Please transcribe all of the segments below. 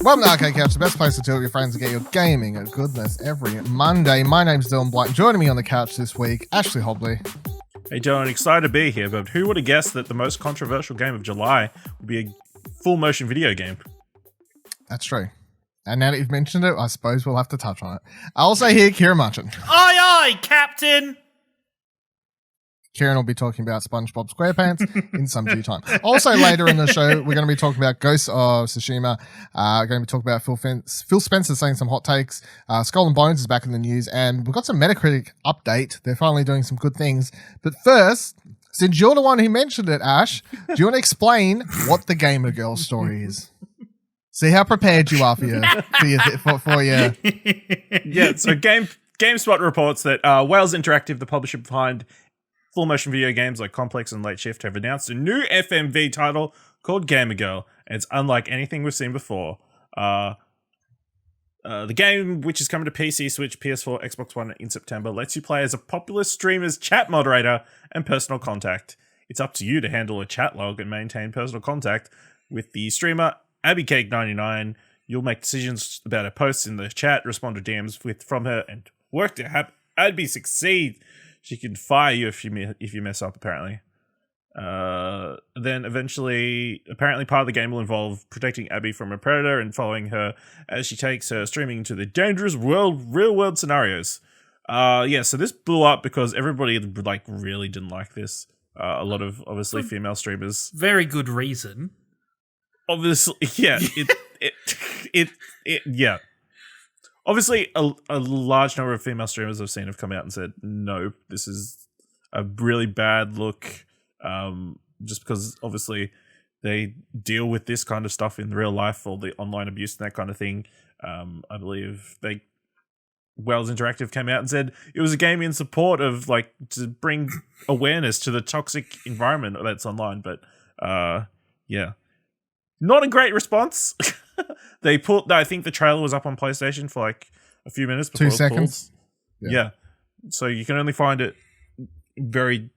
Welcome to Arcade Couch, the best place to chill with your friends and get your gaming goodness every Monday. My name's Dylan Blight. Joining me on the couch this week, Ashley Hobley. Hey Dylan, excited to be here, but who would have guessed that the most controversial game of July would be a full motion video game? That's true. And now that you've mentioned it, I suppose we'll have to touch on it. Also here, Kieran Marchant. Aye, aye, Captain! Kieran will be talking about SpongeBob SquarePants in some due time. Also later in the show, we're going to be talking about Ghost of Tsushima. We're going to be talking about Phil Spencer saying some hot takes. Skull and Bones is back in the news. And we've got some Metacritic update. They're finally doing some good things. But first, since you're the one who mentioned it, Ash, do you want to explain what the Gamer Girl story is? See how prepared you are for your. Yeah, so GameSpot reports that Wales Interactive, the publisher behind full motion video games like Complex and Late Shift, have announced a new FMV title called Gamer Girl, and it's unlike anything we've seen before. The game, which is coming to PC, Switch, PS4, Xbox One in September, lets you play as a popular streamer's chat moderator and personal contact. It's up to you to handle a chat log and maintain personal contact with the streamer AbbyCake99. You'll make decisions about her posts in the chat, respond to DMs from her, and work to have Abby succeed. She can fire you if you mess up, apparently. Then eventually, apparently part of the game will involve protecting Abby from a predator and following her as she takes her streaming into the dangerous real-world scenarios. So this blew up because everybody really didn't like this. A lot of, obviously, female streamers. Very good reason. Obviously, yeah. Yeah. Obviously, a large number of female streamers I've seen have come out and said, no, this is a really bad look, just because, obviously, they deal with this kind of stuff in real life, all the online abuse and that kind of thing. I believe Wales Interactive came out and said it was a game in support of, to bring awareness to the toxic environment that's online, but, yeah. Not a great response. I think the trailer was up on PlayStation for a few minutes before 2 seconds. Yeah. So you can only find it in very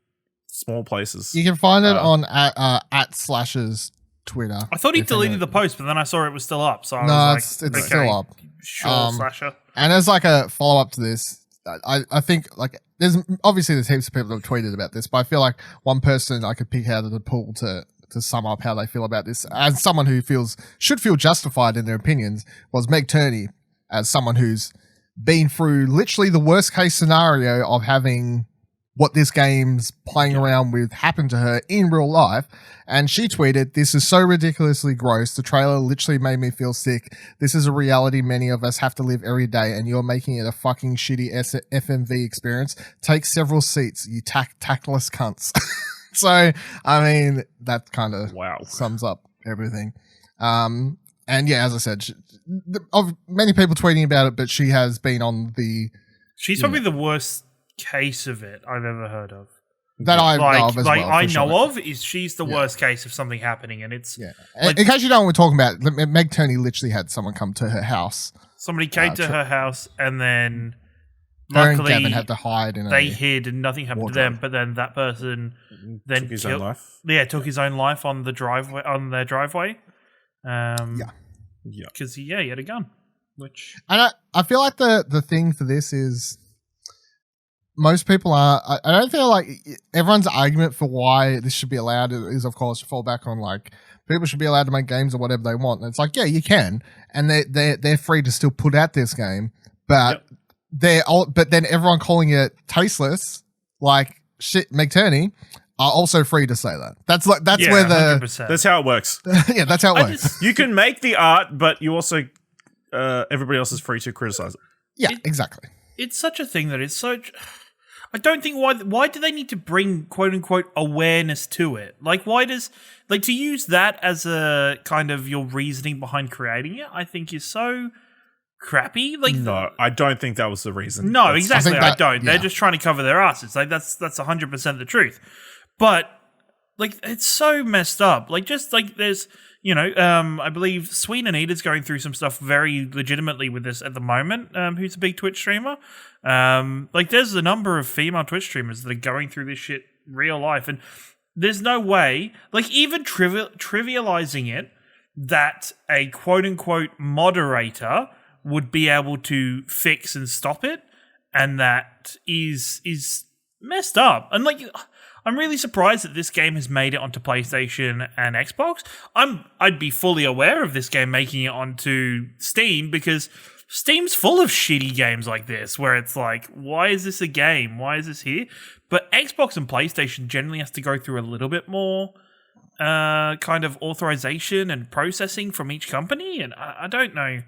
small places. You can find it on at Slash's Twitter. I thought he deleted the post, but then I saw it was still up. So I was it's still up. Sure, Slasher. And as a follow up to this, I think there's heaps of people that have tweeted about this, but I feel like one person I could pick out of the pool to sum up how they feel about this, as someone who should feel justified in their opinions, was Meg Turney, as someone who's been through literally the worst case scenario of having what this game's playing around with happen to her in real life. And she tweeted, "This is so ridiculously gross. The trailer literally made me feel sick. This is a reality many of us have to live every day, and you're making it a fucking shitty FMV experience. Take several seats, you tactless cunts." So, I mean, that kind of sums up everything. And yeah, as I said, of many people tweeting about it, but she has been on the... She's probably the worst case of it I've ever heard of. That I know of as well. I know of is she's the worst case of something happening, and it's... Yeah. In case you don't know what we're talking about, Meg Turney literally had someone come to her house. Somebody came to her house, and then... Her and Gavin had to hide in They hid and nothing happened to them, but then that person then took his own life. Yeah, took his own life on their driveway. Because he had a gun. And I feel like the thing for this is most people are. I don't feel like everyone's argument for why this should be allowed is, of course, to fall back on people should be allowed to make games or whatever they want. And it's yeah, you can, and they're free to still put out this game, but. Yep. But then everyone calling it tasteless, shit, Meg Turney, are also free to say that. That's where 100%. That's how it works. Yeah, that's how it works. You can make the art, but you also everybody else is free to criticize it. Yeah, exactly. It's such a thing that it's such. I don't think why do they need to bring quote unquote awareness to it? Why does to use that as a kind of your reasoning behind creating it? I think is so. Crappy, no, I don't think that was the reason. No, exactly. I don't. Yeah. They're just trying to cover their asses. That's 100% the truth. But it's so messed up. There's I believe Sweet Anita's going through some stuff very legitimately with this at the moment. Who's a big Twitch streamer? There's a number of female Twitch streamers that are going through this shit real life, and there's no way. Even trivializing it that a quote-unquote moderator would be able to fix and stop it, and that is messed up. And like, I'm really surprised that this game has made it onto PlayStation and Xbox. I'd be fully aware of this game making it onto Steam, because Steam's full of shitty games like this, where it's like, why is this a game? Why is this here? But Xbox and PlayStation generally has to go through a little bit more kind of authorization and processing from each company, and I don't know.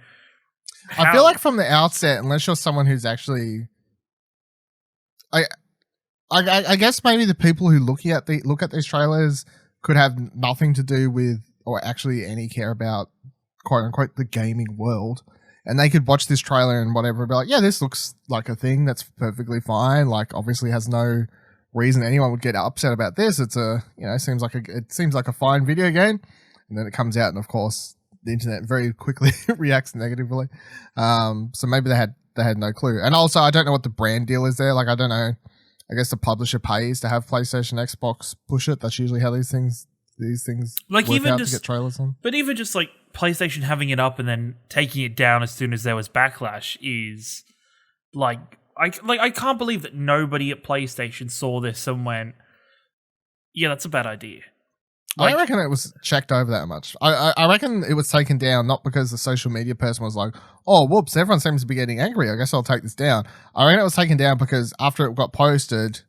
I feel like from the outset, unless you're someone who's actually, I guess maybe the people who look at these trailers could have nothing to do with, or actually any care about, quote unquote, the gaming world, and they could watch this trailer and whatever and be like, yeah, this looks like a thing that's perfectly fine. Like, obviously has no reason anyone would get upset about this. It's it seems like a fine video game, and then it comes out, and of course the internet very quickly reacts negatively. So maybe they had no clue. And also, I don't know what the brand deal is there. Like, I don't know. I guess the publisher pays to have PlayStation, Xbox push it. That's usually how these things like work even out just to get trailers on. But even just like PlayStation having it up and then taking it down as soon as there was backlash is like I can't believe that nobody at PlayStation saw this and went, yeah, that's a bad idea. I don't reckon it was checked over that much. I reckon it was taken down not because the social media person was like, oh, whoops, everyone seems to be getting angry. I guess I'll take this down. I reckon it was taken down because after it got posted,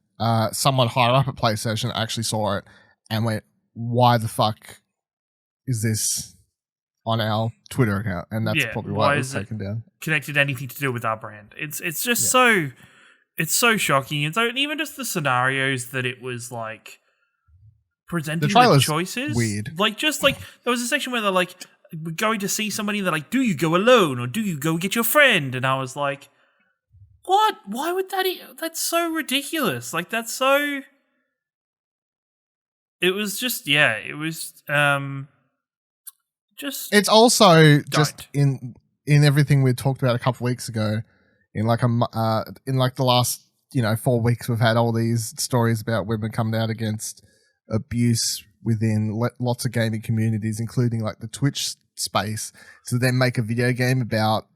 someone higher up at PlayStation actually saw it and went, why the fuck is this on our Twitter account? And that's probably why it was taken down. Connected anything to do with our brand. It's just so shocking. And so even just the scenarios that it was like presenting the choices. Weird. Like, just like there was a section where they're like, we're going to see somebody, they're like, do you go alone or do you go get your friend? And I was like, what? Why would that's so ridiculous. Like, that's so. It was just, it was just. It's also just in everything we talked about a couple of weeks ago, in the last 4 weeks, we've had all these stories about women coming out against abuse within lots of gaming communities, including like the Twitch space, to then make a video game about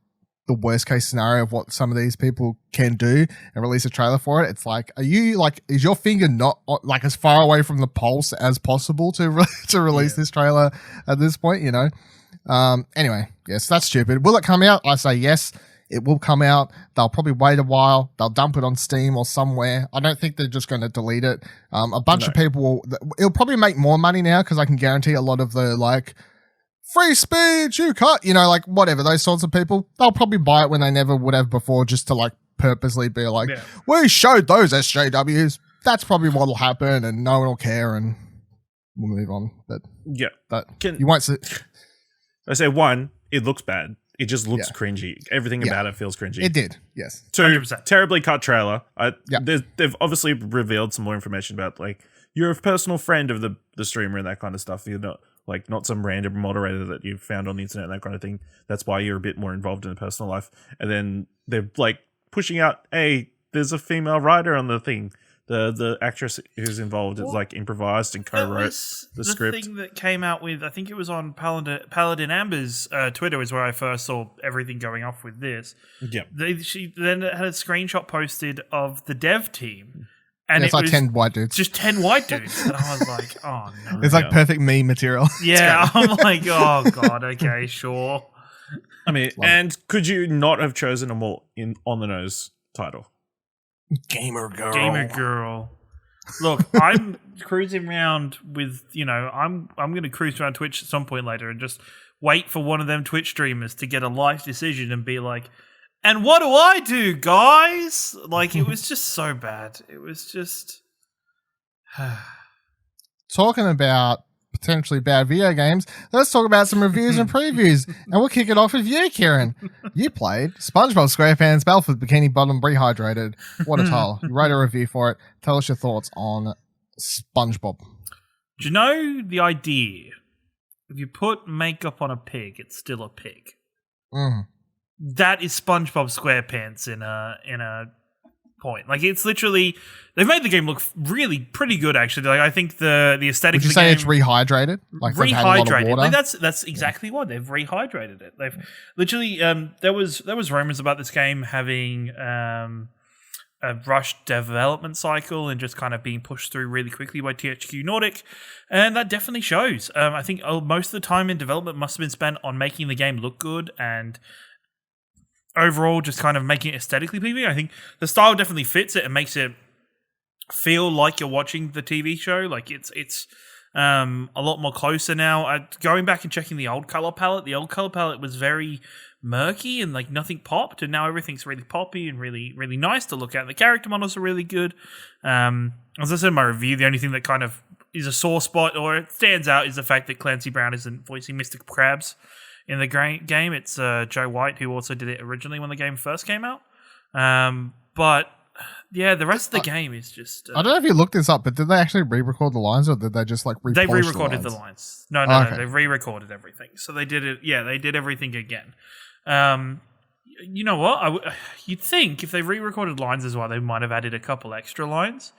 the worst case scenario of what some of these people can do and release a trailer for it. It's like, is your finger not like as far away from the pulse as possible to release this trailer at this point? Anyway, yes, that's stupid. Will it come out? I say yes. It will come out. They'll probably wait a while. They'll dump it on Steam or somewhere. I don't think they're just going to delete it. A bunch of people it'll probably make more money now because I can guarantee a lot of the like free speech, you cut, like whatever, those sorts of people, they'll probably buy it when they never would have before, just to like purposely be like, we showed those SJWs. That's probably what'll happen, and no one will care, and we'll move on. But you won't see. I say one, it looks bad. It just looks cringy. Everything about it feels cringy. It did, yes. 2, 100%. Terribly cut trailer. They've obviously revealed some more information about, like, you're a personal friend of the streamer and that kind of stuff. You're not some random moderator that you found on the internet and that kind of thing. That's why you're a bit more involved in the personal life. And then they're, like, pushing out, hey, there's a female writer on the thing. The actress who's involved is like improvised and co-wrote the script. The thing that came out with, I think it was on Paladin Amber's Twitter, is where I first saw everything going off with this. Yeah, she then had a screenshot posted of the dev team, and it's like 10 white dudes, just 10 white dudes, and I was like, oh no, it's like perfect meme material. Yeah, I'm like, oh god, okay, sure. I mean, could you not have chosen a more on the nose title? Gamer girl. Look, I'm cruising around with, I'm going to cruise around Twitch at some point later and just wait for one of them Twitch streamers to get a life decision and be like, and what do I do, guys? Like, it was just so bad. It was just. Talking about potentially bad video games, let's talk about some reviews and previews, and we'll kick it off with you, Kieran. You played SpongeBob SquarePants Balfour Bikini Bottom Rehydrated. What a tile. You wrote a review for it. Tell us your thoughts on SpongeBob. Do you know the idea? If you put makeup on a pig, it's still a pig. That is SpongeBob SquarePants in a point. Like, it's literally, they've made the game look really pretty good, actually. Like, I think the aesthetic Would you of the say game, it's rehydrated? Like they've had a lot of rehydrated. water? Like, that's exactly what they've rehydrated it. They've literally there was rumors about this game having a rushed development cycle and just kind of being pushed through really quickly by THQ Nordic, and that definitely shows. I think most of the time in development must have been spent on making the game look good and overall just kind of making it aesthetically pleasing. I think the style definitely fits it and makes it feel like you're watching the TV show. Like, it's a lot more closer now. Going back and checking the old color palette was very murky and like nothing popped, and now everything's really poppy and really, really nice to look at. The character models are really good. As I said in my review, the only thing that kind of is a sore spot or it stands out is the fact that Clancy Brown isn't voicing Mr. Krabs in the game. It's Joe White, who also did it originally when the game first came out. But yeah, the rest of the game is just... I don't know if you looked this up, but did they actually re-record the lines or did they just like They re-polish re-recorded the lines. No, they re-recorded everything. So they did it. Yeah, they did everything again. You know what? You'd think if they re-recorded lines as well, they might have added a couple extra lines.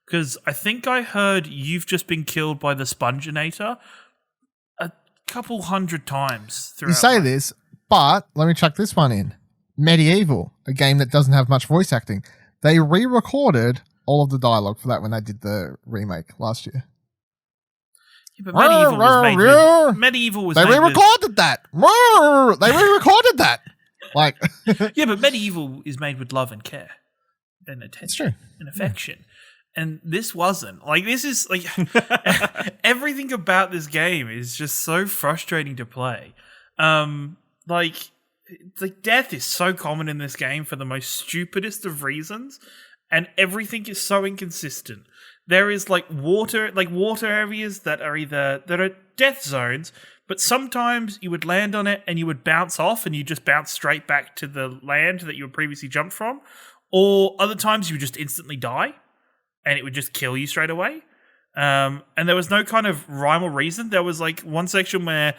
Because I think I heard "You've just been killed by the Sponginator" a couple hundred times throughout. You say this, but let me chuck this one in. Medieval, a game that doesn't have much voice acting. They re-recorded all of the dialogue for that when they did the remake last year. Yeah, but Medieval was They re-recorded that. They re-recorded that. Like, yeah, but Medieval is made with love and care and attention and affection. And this wasn't. Like, this is like everything about this game is just so frustrating to play. Like death is so common in this game for the most stupidest of reasons, and everything is so inconsistent. There is water areas that are death zones, but sometimes you would land on it and you would bounce off and you just bounce straight back to the land that you had previously jumped from, or other times you would just instantly die and it would just kill you straight away. And there was no kind of rhyme or reason. There was one section where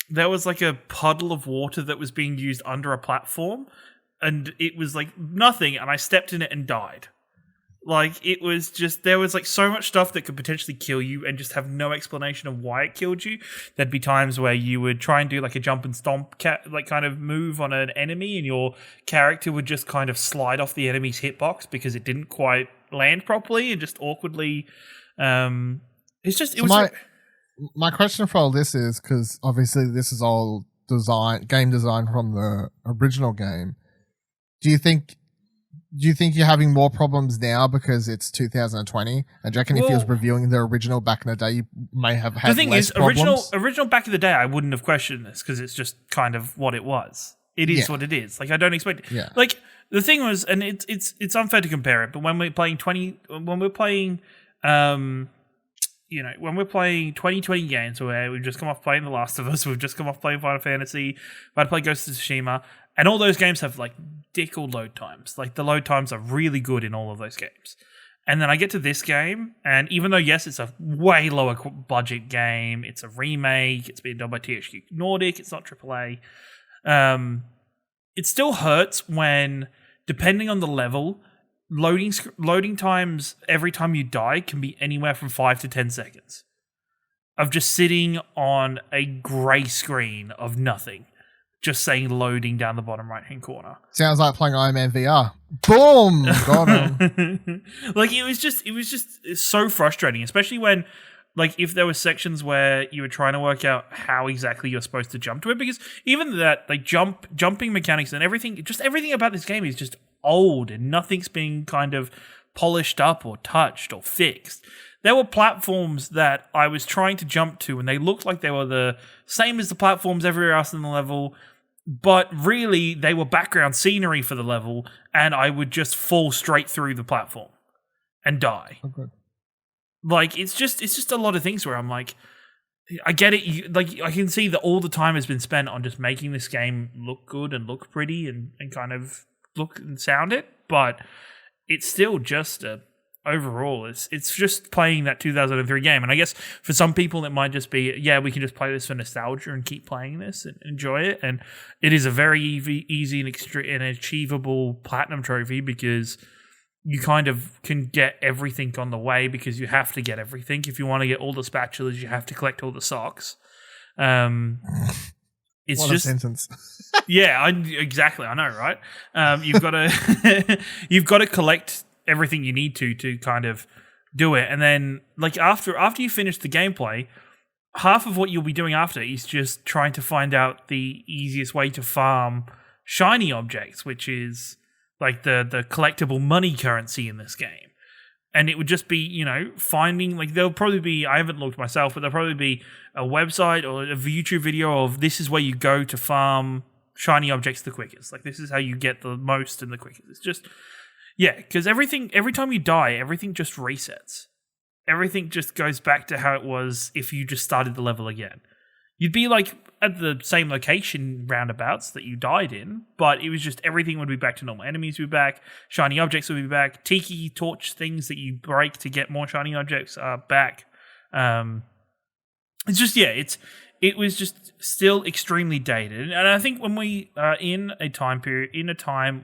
there was a puddle of water that was being used under a platform, and it was nothing, and I stepped in it and died. It was just, there was so much stuff that could potentially kill you and just have no explanation of why it killed you. There'd be times where you would try and do a jump and stomp kind of move on an enemy, and your character would just kind of slide off the enemy's hitbox because it didn't quite land properly and just awkwardly. My question for all this is, because obviously this is all game design from the original game. Do you think you're having more problems now because it's 2020? And do you reckon if you was reviewing the original back in the day, you may have had less problems? The thing is, original back in the day, I wouldn't have questioned this because it's just kind of what it was. It is what it is. I don't expect it. Yeah. The thing was, and it's unfair to compare it, but when we're playing 2020 games where we've just come off playing The Last of Us, we've just come off playing Final Fantasy, we've had to play Ghost of Tsushima, and all those games have dick all load times. The load times are really good in all of those games. And then I get to this game, and even though, yes, it's a way lower budget game, it's a remake, it's been done by THQ Nordic, it's not AAA, it still hurts when, depending on the level, loading times every time you die can be anywhere from 5 to 10 seconds of just sitting on a grey screen of nothing, just saying loading down the bottom right-hand corner. Sounds like playing Iron Man VR. Boom! Got him. It was just so frustrating, especially when, if there were sections where you were trying to work out how exactly you're supposed to jump to it, because even that, jumping mechanics and everything about this game is just old and nothing's been kind of polished up or touched or fixed. There were platforms that I was trying to jump to and they looked like they were the same as the platforms everywhere else in the level, but really they were background scenery for the level, and I would just fall straight through the platform and die. Okay. It's just a lot of things where I'm I get it. I can see that all the time has been spent on just making this game look good and look pretty and kind of look and sound it, but it's still just overall it's just playing that 2003 game. And I guess for some people it might just be, we can just play this for nostalgia and keep playing this and enjoy it, and it is a very easy and achievable platinum trophy because you kind of can get everything on the way because you have to get everything. If you want to get all the spatulas, you have to collect all the socks. It's What just a sentence. yeah, exactly. I know, right? You've got to you've got to collect everything you need to kind of do it, and then like after you finish the gameplay, half of what you'll be doing after is just trying to find out the easiest way to farm shiny objects, which is like the collectible money currency in this game. And it would just be, finding, like, there'll probably be, I haven't looked myself, but there'll probably be a website or a YouTube video of this is where you go to farm shiny objects the quickest. Like, this is how you get the most and the quickest. It's just, yeah, because every time you die, everything just resets. Everything just goes back to how it was if you just started the level again. You'd be, like, at the same location roundabouts that you died in, but it was just everything would be back to normal. Enemies would be back, shiny objects would be back, tiki torch things that you break to get more shiny objects are back. It's just, yeah, it was just still extremely dated. And I think when we are in a time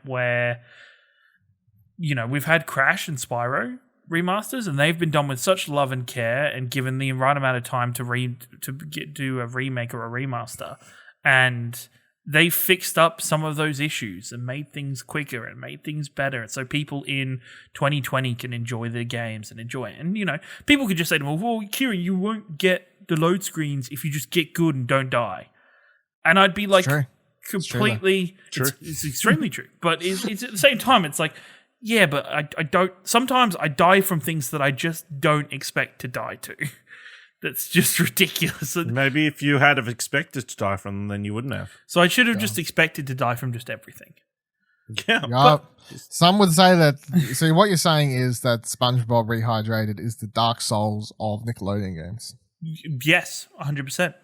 where, we've had Crash and Spyro remasters, and they've been done with such love and care and given the right amount of time to do a remake or a remaster, and they fixed up some of those issues and made things quicker and made things better, so people in 2020 can enjoy their games and enjoy it. And people could just say to them, well, Kieran, you won't get the load screens if you just get good and don't die. And I'd be like, completely it's extremely true, but it's at the same time it's like, yeah, but I don't. Sometimes I die from things that I just don't expect to die to. That's just ridiculous. Maybe if you had have expected to die from them, then you wouldn't have. So I should have just expected to die from just everything. Yeah. But some would say that. See, what you're saying is that SpongeBob Rehydrated is the Dark Souls of Nickelodeon games. Yes, 100%.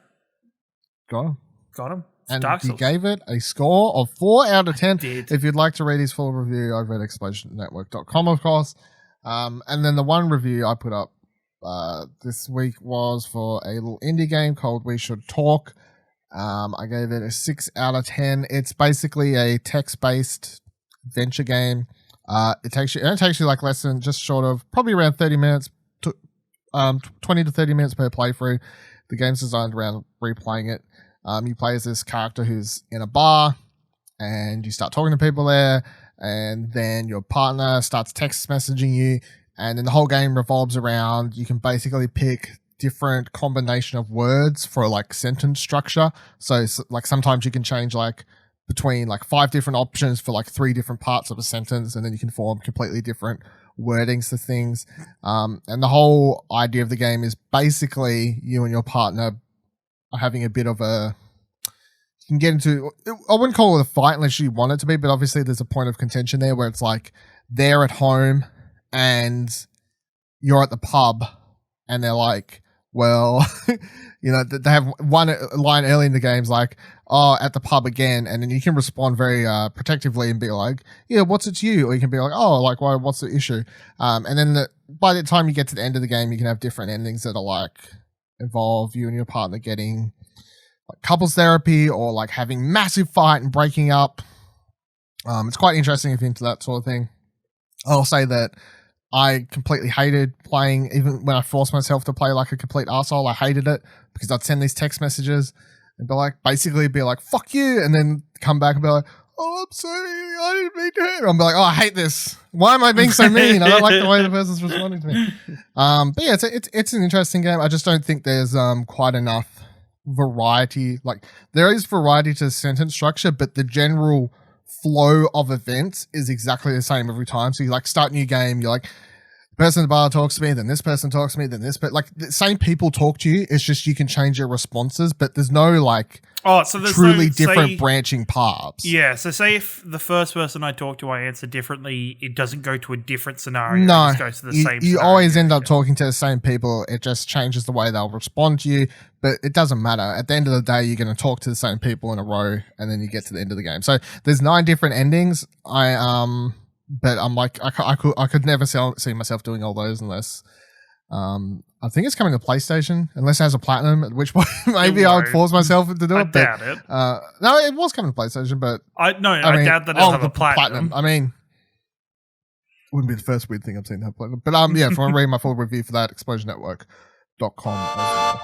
Got him. And he gave it a score of 4 out of 10. If you'd like to read his full review over at explosionnetwork.com, of course. And then the one review I put up this week was for a little indie game called We Should Talk. I gave it a 6 out of 10. It's basically a text-based adventure game. It takes you like less than, just short of, probably around 30 minutes, 20 to 30 minutes per playthrough. The game's designed around replaying it. You play as this character who's in a bar, and you start talking to people there, and then your partner starts text messaging you, and then the whole game revolves around, you can basically pick different combination of words for like sentence structure. So like sometimes you can change like between like 5 different options for like 3 different parts of a sentence, and then you can form completely different wordings to things. And the whole idea of the game is basically you and your partner are having a bit of a, you can get into, I wouldn't call it a fight unless you want it to be, but obviously there's a point of contention there where it's like they're at home and you're at the pub, and they're like, well, they have one line early in the game's like, oh, at the pub again, and then you can respond very protectively and be like, yeah, what's it to you? Or you can be like, oh, like, well, what's the issue? And then by the time you get to the end of the game, you can have different endings that are like, involve you and your partner getting like couples therapy or like having massive fight and breaking up. It's quite interesting if you're into that sort of thing. I'll say that I completely hated playing, even when I forced myself to play like a complete arsehole, I hated it because I'd send these text messages and basically be like, fuck you, and then come back and be like, oh, I'm sorry, I didn't mean to. I'm like, oh, I hate this. Why am I being so mean? I don't like the way the person's responding to me. But yeah, it's an interesting game. I just don't think there's quite enough variety. Like, there is variety to the sentence structure, but the general flow of events is exactly the same every time. So you like start a new game, you're like, person at the bar talks to me, then this person talks to me, then this, but like the same people talk to you. It's just you can change your responses, but there's no like there's truly different branching paths. Yeah, so say if the first person I talk to I answer differently, it doesn't go to a different scenario. No, it just goes to the same you scenario. always end up talking to the same people. It just changes the way they'll respond to you, but it doesn't matter. At the end of the day, you're going to talk to the same people in a row, and then you get to the end of the game. So there's 9 different endings. But I'm like, I could never see myself doing all those unless, I think it's coming to PlayStation, unless it has a platinum, at which point maybe I would force myself to do it. I doubt it. No, it was coming to PlayStation, but I doubt that it'll have a platinum. I mean, Wouldn't be the first weird thing I've seen her play. But yeah, if I want to read my full review for that, explosionnetwork.com as well.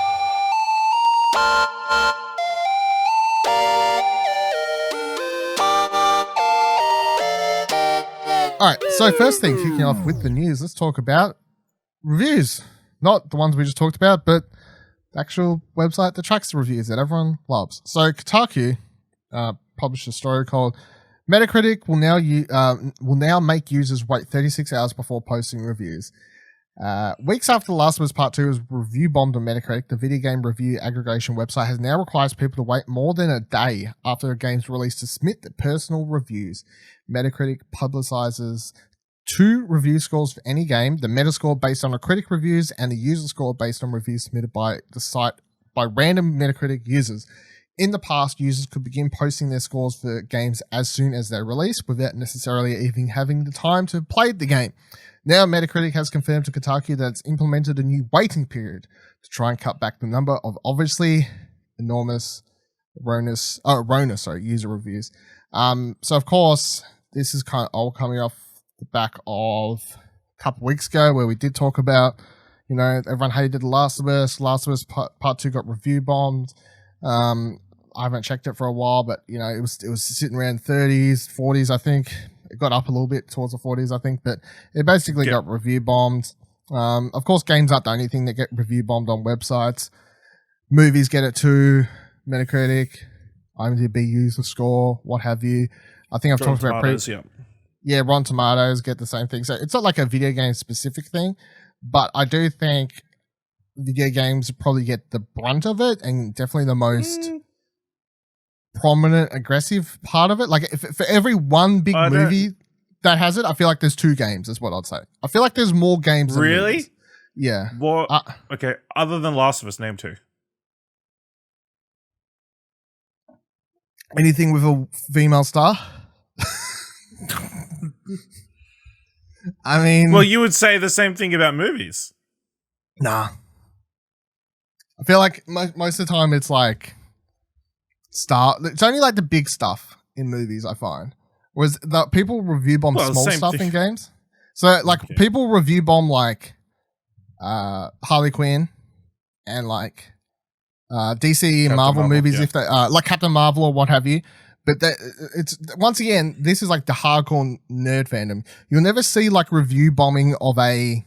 Alright, so first thing, kicking off with the news, let's talk about reviews. Not the ones we just talked about, but the actual website that tracks the reviews that everyone loves. So Kotaku published a story called Metacritic will now make users wait 36 hours before posting reviews. Weeks after The Last of Us Part 2 was review bombed on Metacritic, the video game review aggregation website has now requires people to wait more than a day after a game's release to submit their personal reviews. Metacritic publicizes 2 review scores for any game, the Metascore based on a critic reviews and the user score based on reviews submitted by the site by random Metacritic users. In the past, users could begin posting their scores for games as soon as they release without necessarily even having the time to play the game. Now, Metacritic has confirmed to Kotaku that it's implemented a new waiting period to try and cut back the number of obviously erroneous user reviews. So, of course, this is kind of all coming off the back of a couple of weeks ago where we did talk about, everyone hated The Last of Us. Last of Us Part 2 got review bombed. I haven't checked it for a while, but it was sitting around 30s, 40s, I think. It got up a little bit towards the 40s, I think, but it basically got review bombed. Of course, games aren't the only thing that get review bombed on websites. Movies get it too. Metacritic, IMDb user score, what have you. I think I've talked about Rotten Tomatoes get the same thing. So it's not like a video game specific thing, but I do think video games probably get the brunt of it and definitely the most prominent, aggressive part of it. Like for every one big movie that has it, I feel like there's 2 games is what I'd say. I feel like there's more games than movies. Yeah. Okay, other than Last of Us, name 2. Anything with a female star? I mean... Well, you would say the same thing about movies. Nah. I feel like most of the time it's like... It's only like the big stuff in movies, I find. Whereas people review bomb small stuff in games. So, people review bomb, Harley Quinn and, DC and Marvel movies, if they like Captain Marvel or what have you. But it's once again, this is like the hardcore nerd fandom. You'll never see review bombing of a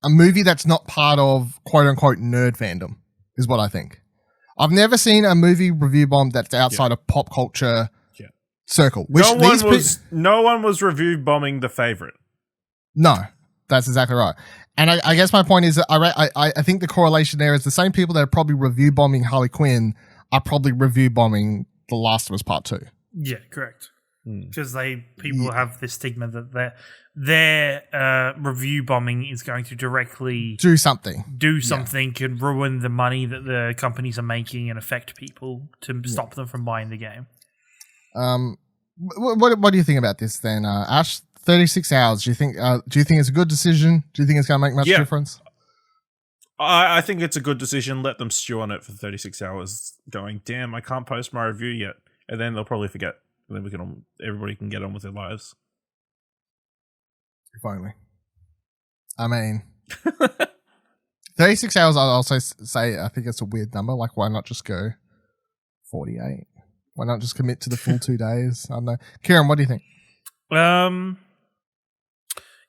movie that's not part of quote unquote nerd fandom, is what I think. I've never seen a movie review bomb that's outside of pop culture circle. Which no one was review bombing The Favorite. No, that's exactly right. And I guess my point is that I think the correlation there is the same people that are probably review bombing Harley Quinn are probably review bombing The Last of Us Part 2. Yeah, correct. Because people have this stigma that their review bombing is going to directly do something can ruin the money that the companies are making and affect people to stop them from buying the game. What do you think about this then, Ash? 36 hours. Do you think it's a good decision? Do you think it's going to make much difference? I think it's a good decision. Let them stew on it for 36 hours going, damn, I can't post my review yet. And then they'll probably forget. And then everybody can get on with their lives. If only. I mean, 36 hours, I'll also say I think it's a weird number. Why not just go 48? Why not just commit to the full 2 days? I don't know. Kieran, what do you think?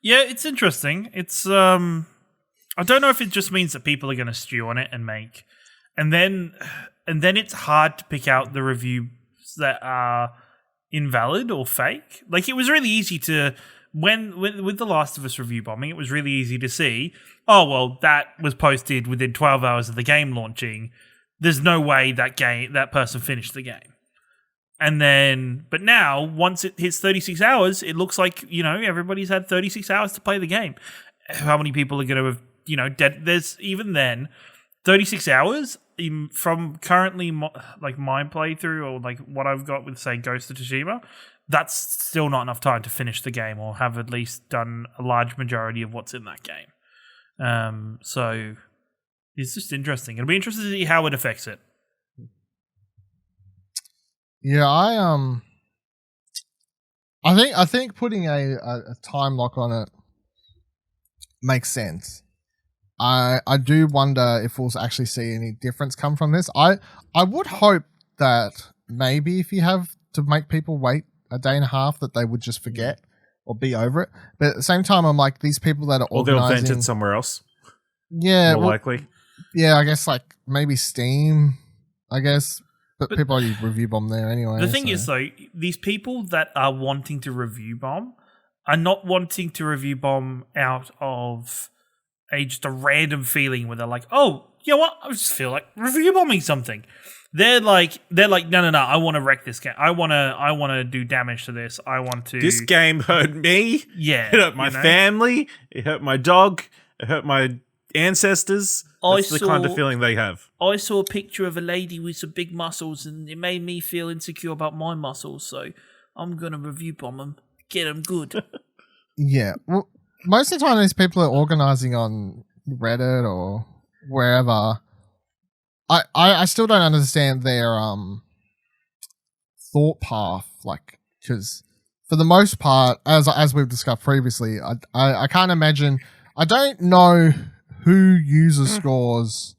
Yeah, it's interesting. It's I don't know if it just means that people are going to stew on it and then it's hard to pick out the reviews that are invalid or fake. It was really easy to with the Last of Us review bombing, it was really easy to see, oh well, that was posted within 12 hours of the game launching. There's no way that person finished the game. But now, once it hits 36 hours, it looks like, everybody's had 36 hours to play the game. How many people are going to have, dead? There's even then, 36 hours from currently my playthrough or what I've got with, say, Ghost of Tsushima, that's still not enough time to finish the game or have at least done a large majority of what's in that game. So it's just interesting. It'll be interesting to see how it affects it. Yeah, I think putting a time lock on it makes sense. I do wonder if we'll actually see any difference come from this. I would hope that maybe if you have to make people wait a day and a half, that they would just forget or be over it. But at the same time, I'm like, these people that are Or they'll organizing, vent it somewhere else. yeah, More likely. yeah, I guess like maybe Steam, I guess, but people already review bomb there anyway. The thing is, though, these people that are wanting to review bomb are not wanting to review bomb out of just a random feeling where they're like, oh, you know what? I just feel like review bombing something. They're like, no, I want to wreck this game. I want to do damage to this. I want to. This game hurt me. Yeah, It hurt my family. It hurt my dog. It hurt my ancestors. That's the kind of feeling they have. I saw a picture of a lady with some big muscles, and it made me feel insecure about my muscles. So I'm gonna review bomb them, get them good. Yeah, well, most of the time these people are organizing on Reddit or wherever. I still don't understand their thought path, like, because for the most part, as we've discussed previously, I can't imagine. I don't know who user scores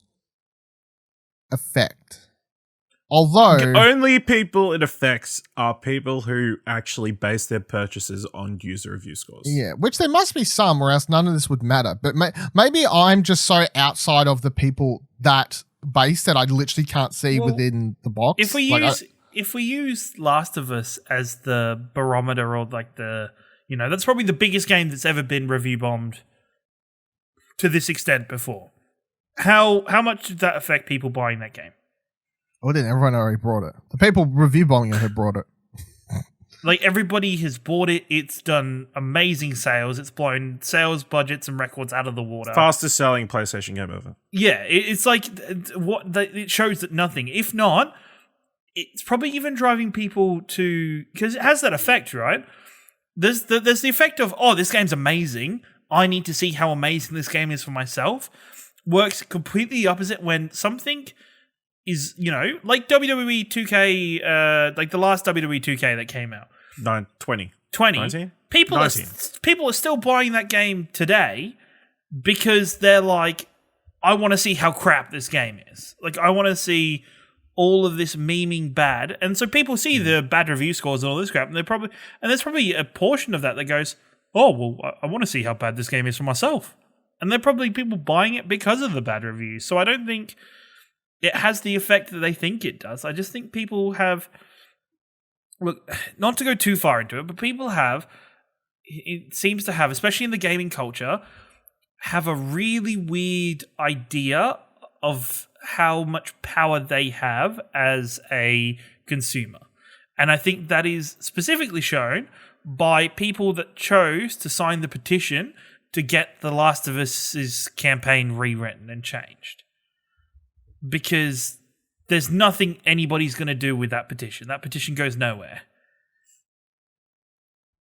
affect. Although Only people it affects are people who actually base their purchases on user review scores. yeah, which there must be some, or else none of this would matter. But maybe I'm just so outside of the people that base that I literally can't see within the box. If we use Last of Us as the barometer, or like that's probably the biggest game that's ever been review bombed to this extent before. How much did that affect people buying that game? Oh, didn't everyone already brought it? The people review bombing it had brought it. Like, everybody has bought it. It's done amazing sales. It's blown sales budgets and records out of the water. Fastest selling PlayStation game ever. Yeah, it's like it shows that nothing. If not, it's probably even driving people to, because it has that effect, right? There's the effect of, oh, this game's amazing. I need to see how amazing this game is for myself. Works completely opposite when something is, like WWE 2K, like the last WWE 2K that came out. 20. 19? People 19. People are still buying that game today because they're like, I want to see how crap this game is. Like, I want to see all of this memeing bad. And so people see the bad review scores and all this crap, and there's probably a portion of that that goes, oh, well, I want to see how bad this game is for myself. And they're probably people buying it because of the bad reviews. So I don't think it has the effect that they think it does. I just think people have, look, not to go too far into it, but people have, it seems to have, especially in the gaming culture, have a really weird idea of how much power they have as a consumer. And I think that is specifically shown by people that chose to sign the petition to get The Last of Us's campaign rewritten and changed. Because there's nothing anybody's going to do with that petition. That petition goes nowhere.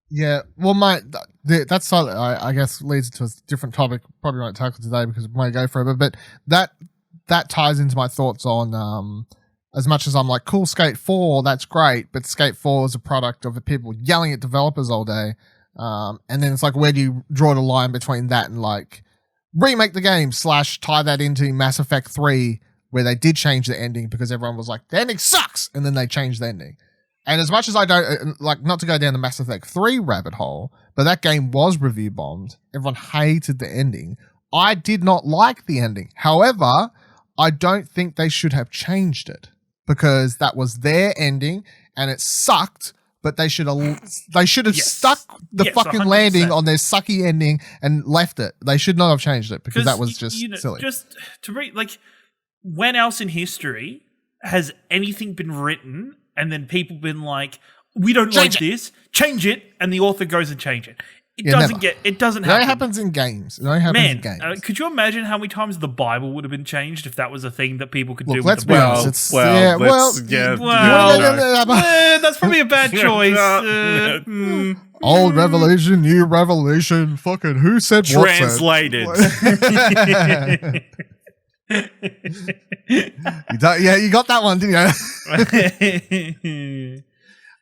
Yeah, well, mate, that's slightly, I guess, leads to a different topic. Probably won't tackle today because we might go forever. But that ties into my thoughts on, as much as I'm like, cool, Skate 4, that's great. But Skate 4 is a product of the people yelling at developers all day. And then it's like, where do you draw the line between that and like remake the game / tie that into Mass Effect 3, where they did change the ending because everyone was like, the ending sucks, and then they changed the ending. And as much as I don't like, not to go down the Mass Effect 3 rabbit hole, but that game was review bombed. Everyone hated the ending. I did not like the ending. However, I don't think they should have changed it because that was their ending and it sucked. But they should have stuck the fucking 100%. landing on their sucky ending and left it. They should not have changed it because that was just silly. Just to read, like, when else in history has anything been written and then people been like, we don't like this, change it, and the author goes and change it? It doesn't happen. It only happens in games. It only happens in games. Could you imagine how many times the Bible would have been changed if that was a thing that people could do? Let's with be the honest. That's probably a bad choice. Old revelation, new revelation. Fucking who said what said? Translated. You got that one, didn't you?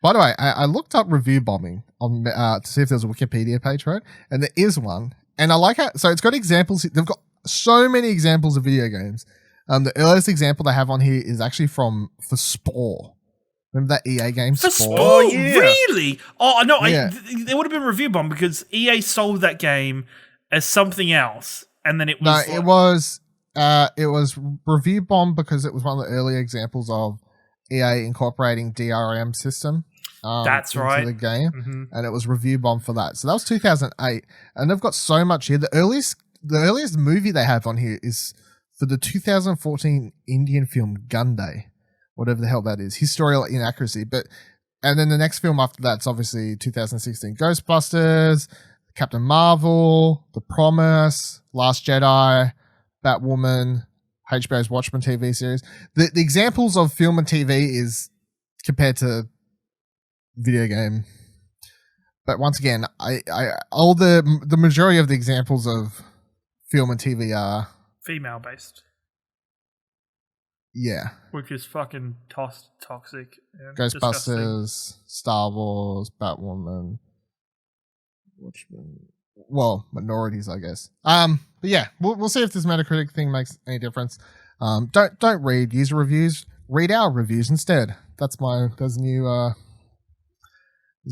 By the way, I looked up review bombing, to see if there's a Wikipedia page for it, and there is one. And I like how so it's got examples. They've got so many examples of video games. The earliest example they have on here is actually for Spore. Remember that EA game? For Spore? Spore, really? Oh no, Yeah. there would have been review bomb because EA sold that game as something else, and then it was it was review bomb because it was one of the early examples of EA incorporating DRM system. That's into right. the game, Mm-hmm. and it was review bomb for that. So that was 2008, and they've got so much here. The earliest movie they have on here is for the 2014 Indian film Gun Day, whatever the hell that is, historical inaccuracy. And then the next film after that's obviously 2016 Ghostbusters, Captain Marvel, The Promise, Last Jedi, Batwoman, HBO's Watchmen TV series. The examples of film and TV is compared to video game. But once again, all the majority of the examples of film and TV are Female based, yeah. which is fucking toxic. And Ghostbusters, disgusting. Star Wars, Batwoman, Watchmen. Well, minorities, I guess. But yeah, we'll see if this Metacritic thing makes any difference. Don't read user reviews. Read our reviews instead. There's a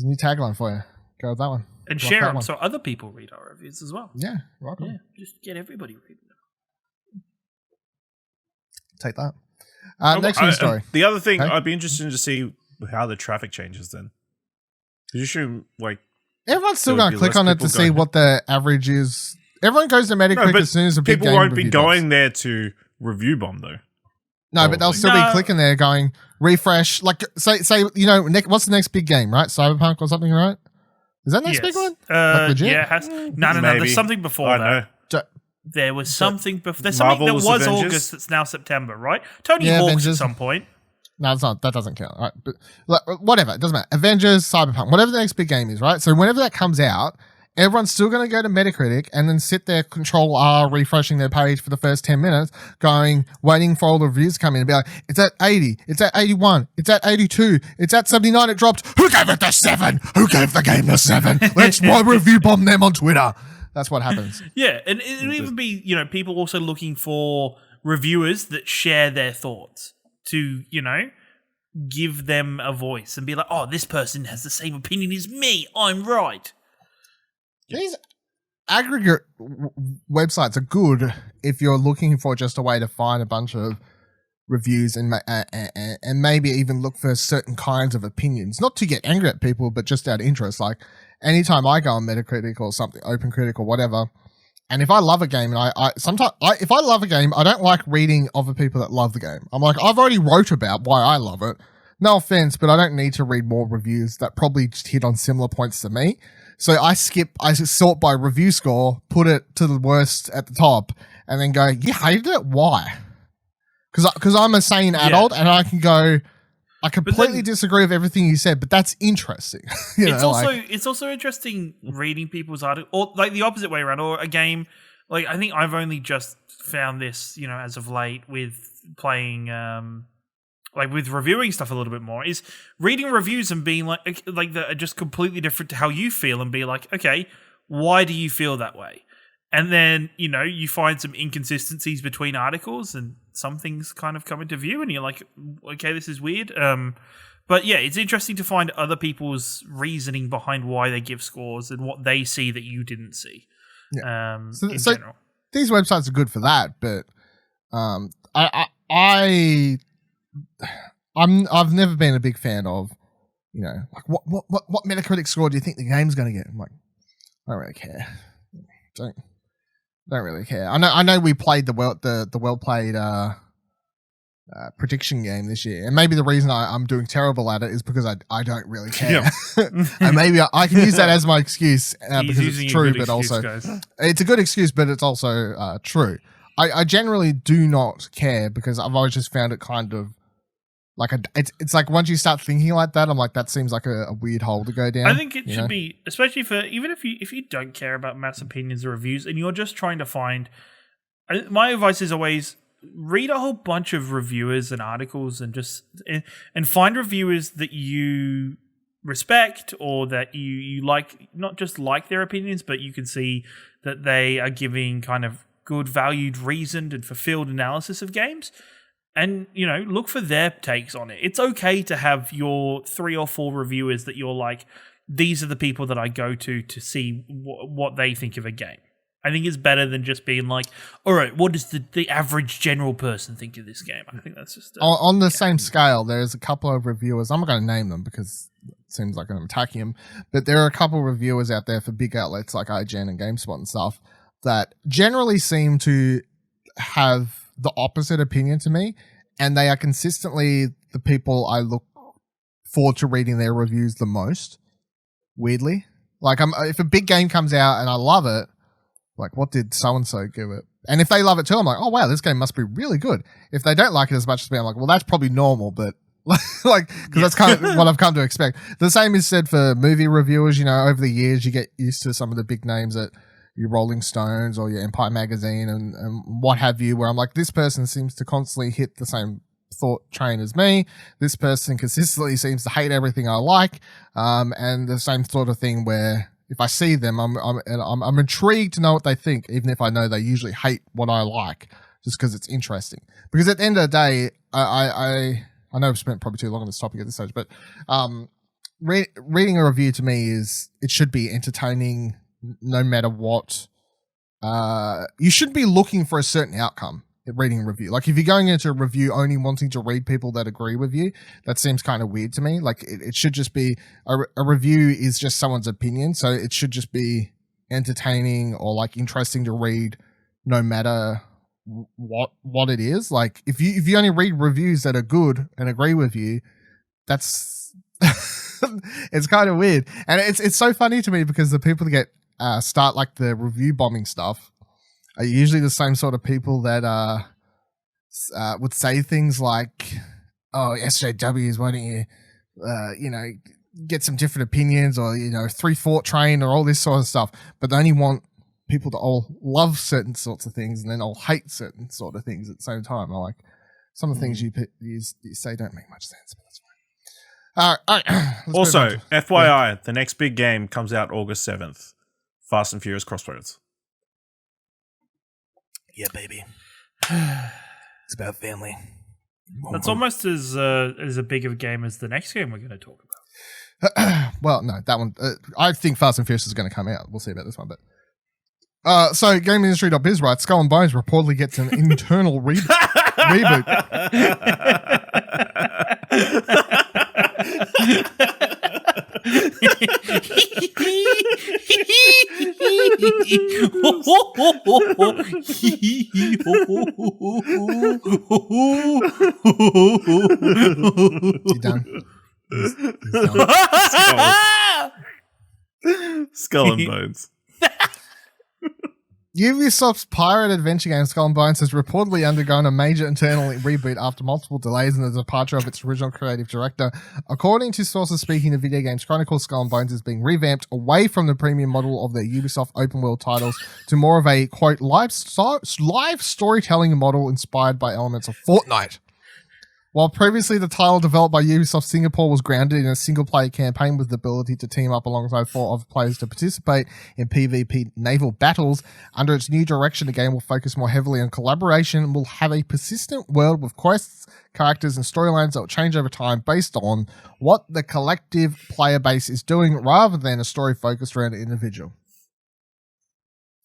new tagline for you. Go with that one. And Rock share that them one. so other people read our reviews as well. Yeah, rock 'em. Yeah, just get everybody reading them. Take that. Oh, Next news story. The other thing, Okay. I'd be interested to see how the traffic changes then. Because you should, like... Everyone's still there would going to be click less on it people to see going- what the average is. Everyone goes to Metacritic but as soon as a big people game won't be review drops. going there to review bomb, though. No, but they'll Probably. still No. be clicking there going, refresh. Like, say what's the next big game, right? Cyberpunk or something, right? Is that the next big one? Like, legit? Yeah, it has. No. Maybe. There's something before I that. know. There was something before. There's something that Marvel's was Avengers? August that's now September, right? Tony Yeah, Hawk's Avengers. at some point. No, it's not. That doesn't count. All right. But whatever. It doesn't matter. Avengers, Cyberpunk, whatever the next big game is, right? So whenever that comes out, everyone's still going to go to Metacritic and then sit there, Control R, refreshing their page for the first 10 minutes, waiting for all the reviews to come in and be like, it's at 80, it's at 81, it's at 82, it's at 79, it dropped. Who gave it the 7? Who gave the game the 7? Let's review bomb them on Twitter. That's what happens. Yeah, and it'll even be, people also looking for reviewers that share their thoughts to, give them a voice and be like, oh, this person has the same opinion as me. I'm right. These aggregate websites are good if you're looking for just a way to find a bunch of reviews and maybe even look for certain kinds of opinions. Not to get angry at people, but just out of interest. Like, anytime I go on Metacritic or something, OpenCritic or whatever, and if I love a game, and if I love a game, I don't like reading other people that love the game. I'm like, I've already wrote about why I love it. No offense, but I don't need to read more reviews that probably just hit on similar points to me. So I sort by review score, put it to the worst at the top, and then go, you hated it? Why? Because I'm a sane adult, and I can go, I completely disagree with everything you said, but that's interesting. It's also interesting reading people's articles, or like the opposite way around, or a game. Like, I think I've only just found this, as of late with playing, with reviewing stuff a little bit more, is reading reviews and being like that are just completely different to how you feel, and be like, okay, why do you feel that way? And then, you find some inconsistencies between articles and some things kind of come into view and you're like, okay, this is weird. But yeah, it's interesting to find other people's reasoning behind why they give scores and what they see that you didn't see. Yeah. In general. These websites are good for that, but I've never been a big fan of, like what Metacritic score do you think the game's going to get? I'm like, I don't really care. Don't really care. I know we played the well played prediction game this year, and maybe the reason I'm doing terrible at it is because I don't really care. Yeah. And maybe I can use that as my excuse because using it's a true, good but excuse, also guys. it's a good excuse, but it's also true. I generally do not care because I've always just found it kind of like it's like once you start thinking like that, I'm like, that seems like a weird hole to go down. I think it should be, especially for even if you don't care about mass opinions or reviews, and you're just trying to find. My advice is always read a whole bunch of reviewers and articles, and find reviewers that you respect, or that you like, not just like their opinions, but you can see that they are giving kind of good, valued, reasoned, and fulfilled analysis of games. And, look for their takes on it. It's okay to have your 3 or 4 reviewers that you're like, these are the people that I go to see what they think of a game. I think it's better than just being like, all right, what does the average general person think of this game? I think that's just... on the same scale, there's a couple of reviewers. I'm not going to name them because it seems like I'm attacking them. But there are a couple of reviewers out there for big outlets like IGN and GameSpot and stuff that generally seem to have the opposite opinion to me. And they are consistently the people I look forward to reading their reviews the most. Weirdly. Like, if a big game comes out and I love it, like, what did so-and-so give it? And if they love it too, I'm like, oh, wow, this game must be really good. If they don't like it as much as me, I'm like, well, that's probably normal, but because that's kind of what I've come to expect. The same is said for movie reviewers. Over the years, you get used to some of the big names at your Rolling Stones or your Empire Magazine and what have you, where I'm like, this person seems to constantly hit the same thought train as me. This person consistently seems to hate everything I like. And the same sort of thing where if I see them, I'm intrigued to know what they think, even if I know they usually hate what I like, just because it's interesting. Because at the end of the day, I know I've spent probably too long on this topic at this stage, but reading a review to me it should be entertaining no matter what. You should be looking for a certain outcome at reading a review. Like if you're going into a review only wanting to read people that agree with you, that seems kind of weird to me. Like it should just be a review is just someone's opinion, so it should just be entertaining or like interesting to read no matter what it is. Like if you only read reviews that are good and agree with you, that's it's kind of weird. And it's so funny to me because the people that get start like the review bombing stuff are usually the same sort of people that would say things like, oh, SJWs, why don't you get some different opinions, or 3-Fort Train, or all this sort of stuff, but they only want people to all love certain sorts of things and then all hate certain sort of things at the same time. I like some of the things you say don't make much sense, but that's fine. All right. Also, FYI, the next big game comes out August 7th. Fast and Furious Crossroads. Yeah, baby. It's about family. That's almost as a big of a game as the next game we're going to talk about. Well, no, that one. I think Fast and Furious is going to come out. We'll see about this one, but so GamesIndustry.Biz writes, Skull and Bones reportedly gets an internal reboot. You done? He's done. Skull and Bones. Ubisoft's pirate adventure game Skull and Bones has reportedly undergone a major internal reboot after multiple delays in the departure of its original creative director. According to sources speaking to Video Games Chronicle, Skull and Bones is being revamped away from the premium model of their Ubisoft open world titles to more of a, quote, live storytelling model inspired by elements of Fortnite. While previously the title developed by Ubisoft Singapore was grounded in a single-player campaign with the ability to team up alongside 4 other players to participate in PvP naval battles, under its new direction, the game will focus more heavily on collaboration and will have a persistent world with quests, characters, and storylines that will change over time based on what the collective player base is doing rather than a story focused around an individual.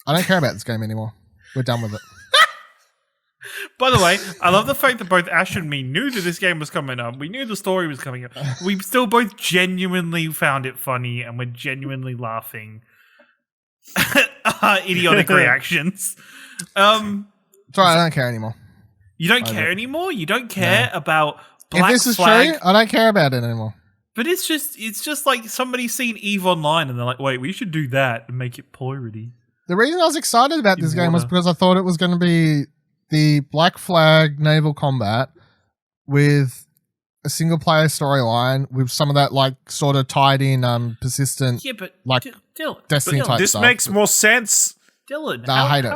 I don't care about this game anymore. We're done with it. By the way, I love the fact that both Ash and me knew that this game was coming up. We knew the story was coming up. We still both genuinely found it funny and we're genuinely laughing at our idiotic reactions. Sorry, I don't care anymore. You don't care anymore? You don't care about Black If this is Flag? true, I don't care about it anymore. But it's just like somebody's seen EVE Online and they're like, wait, we should do that and make it piratey. The reason I was excited about this game was because I thought it was going to be the Black Flag naval combat with a single player storyline with some of that like sort of tied in persistent like Dylan, Destiny type This stuff. makes more sense. Dylan, I hate it.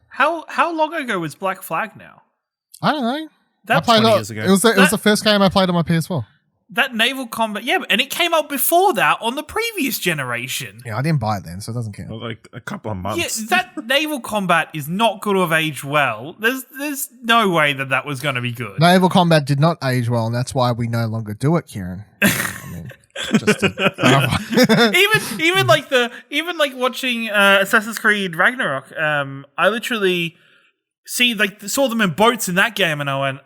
How long ago was Black Flag now? I don't know. That's 20 years ago. It was the first game I played on my PS4. That naval combat, yeah, and it came out before that on the previous generation. Yeah, I didn't buy it then, so it doesn't count. Like a couple of months. Yeah, that naval combat is not going to have aged well. There's no way that was going to be good. Naval combat did not age well, and that's why we no longer do it, Kieran. I mean, just to clarify. even like watching Assassin's Creed Ragnarok, I literally saw them in boats in that game, and I went,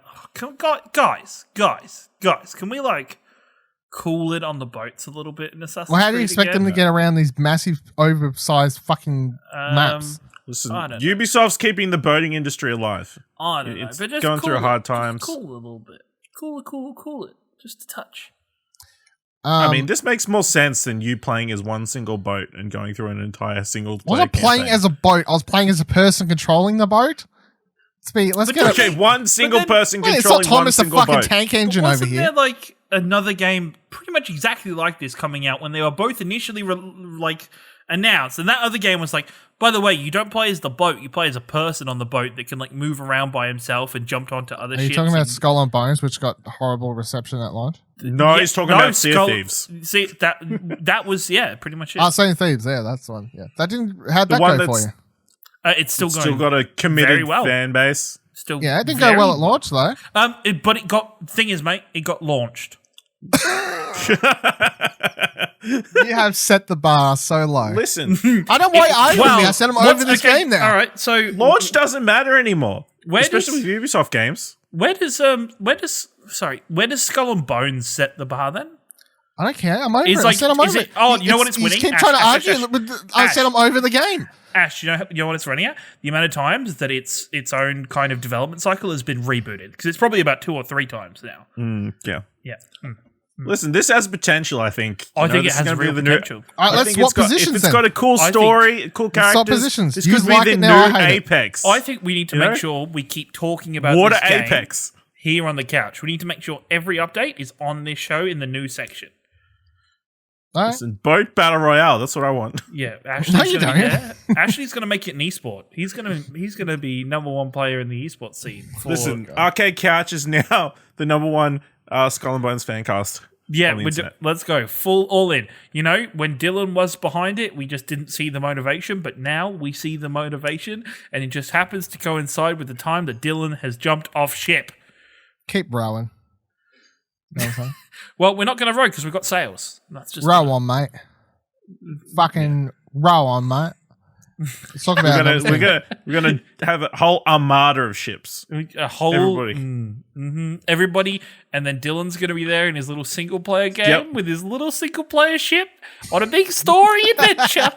guys, can we like cool it on the boats a little bit in Assassin's Creed? Well, how do you expect them to get around these massive, oversized fucking maps? Listen, I don't know. Ubisoft's keeping the boating industry alive. I don't know, It's but just going cool through it. hard times. Just cool it a little bit. Cool it. Just a touch. I mean, this makes more sense than you playing as one single boat and going through an entire single. I wasn't playing as a boat. I was playing as a person controlling the boat. Let's get Okay, one single person It's controlling not one Thomas the single fucking boat. tank engine But over wasn't here. there like another game pretty much exactly like this coming out when they were both initially announced, and that other game was like, by the way, you don't play as the boat, you play as a person on the boat that can like move around by himself and jump onto other Are you ships. talking about and- Skull and Bones, which got horrible reception at launch? No, Yeah, he's talking about Sea of Skull- Thieves. See that was pretty much it. Oh, Sea of Thieves, yeah, that's the one. Yeah, how'd that The one go for that's- you? It's still going. Still got a very committed well. fan base. Still, Yeah, it didn't go well at launch though. But it got. Thing is, mate, it got launched. You have set the bar so low. Listen, I don't know why you argue with me. I sent him over this game now. All right, so launch doesn't matter anymore, Where especially does- with Ubisoft games. where does Skull and Bones set the bar then? I don't care. I'm over It's it. like- I said I'm is over it- oh, you know what It's- it's winning? You keep Ash, trying to Ash, argue. Ash, But I Ash. said I'm over the game. Ash, you know what it's running at? The amount of times that its own kind of development cycle has been rebooted, because it's probably about 2 or 3 times now. Yeah. Yeah. Listen, this has potential, I think. I think it this is has gonna be real the new- potential. All right, I let's think swap it's got- positions If it's then. got a cool I story, cool characters, swap positions. this You could be like the it now, I new hate it. Apex. I think we need to You make know? sure we keep talking about Water this game Apex. here on the couch. We need to make sure every update is on this show in the news section. All right. Listen, boat battle royale. That's what I want. Yeah, Ashley's No, you gonna be don't. there. Ashley's going to make it an esport. He's gonna be number 1 player in the esports scene. Listen, Arcade Couch is now the number 1 Skull and Bones fan cast. Yeah, on the internet. let's go full all in. You know, when Dylan was behind it, we just didn't see the motivation, but now we see the motivation, and it just happens to coincide with the time that Dylan has jumped off ship. Keep rowing. You know what I'm saying? Well, we're not going to row because we've got sails. That's just Row on, mate. Fucking row on, mate. Let's talk about We're gonna have a whole armada of ships. a whole Everybody. everybody, and then Dylan's going to be there in his little single player game Yep. with his little single player ship on a big story adventure.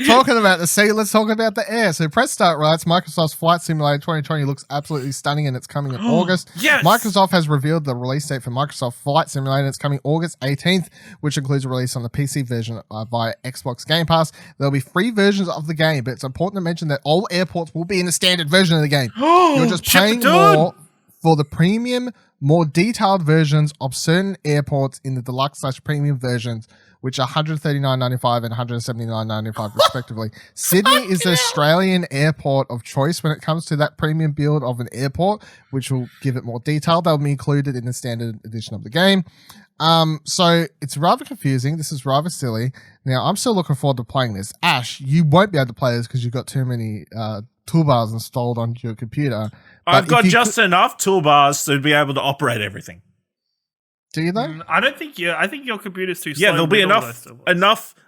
Talking about the sea, let's talk about the air. So Press Start writes, Microsoft's Flight Simulator 2020 looks absolutely stunning and it's coming in August. Yes! Microsoft has revealed the release date for Microsoft Flight Simulator. It's coming August 18th, which includes a release on the PC version via Xbox Game Pass. There'll be 3 versions of the game, but it's important to mention that all airports will be in the standard version of the game. You're just paying more for the premium, more detailed versions of certain airports in the deluxe/premium versions, which are $139.95 and $179.95 respectively. Sydney is the Australian airport of choice when it comes to that premium build of an airport, which will give it more detail. They'll be included in the standard edition of the game. So it's rather confusing. This is rather silly. Now, I'm still looking forward to playing this. Ash, you won't be able to play this because you've got too many toolbars installed onto your computer. I've But got if you just enough toolbars to be able to operate everything. Do you though? I don't think I think your computer's too slow. Yeah, there'll be with all those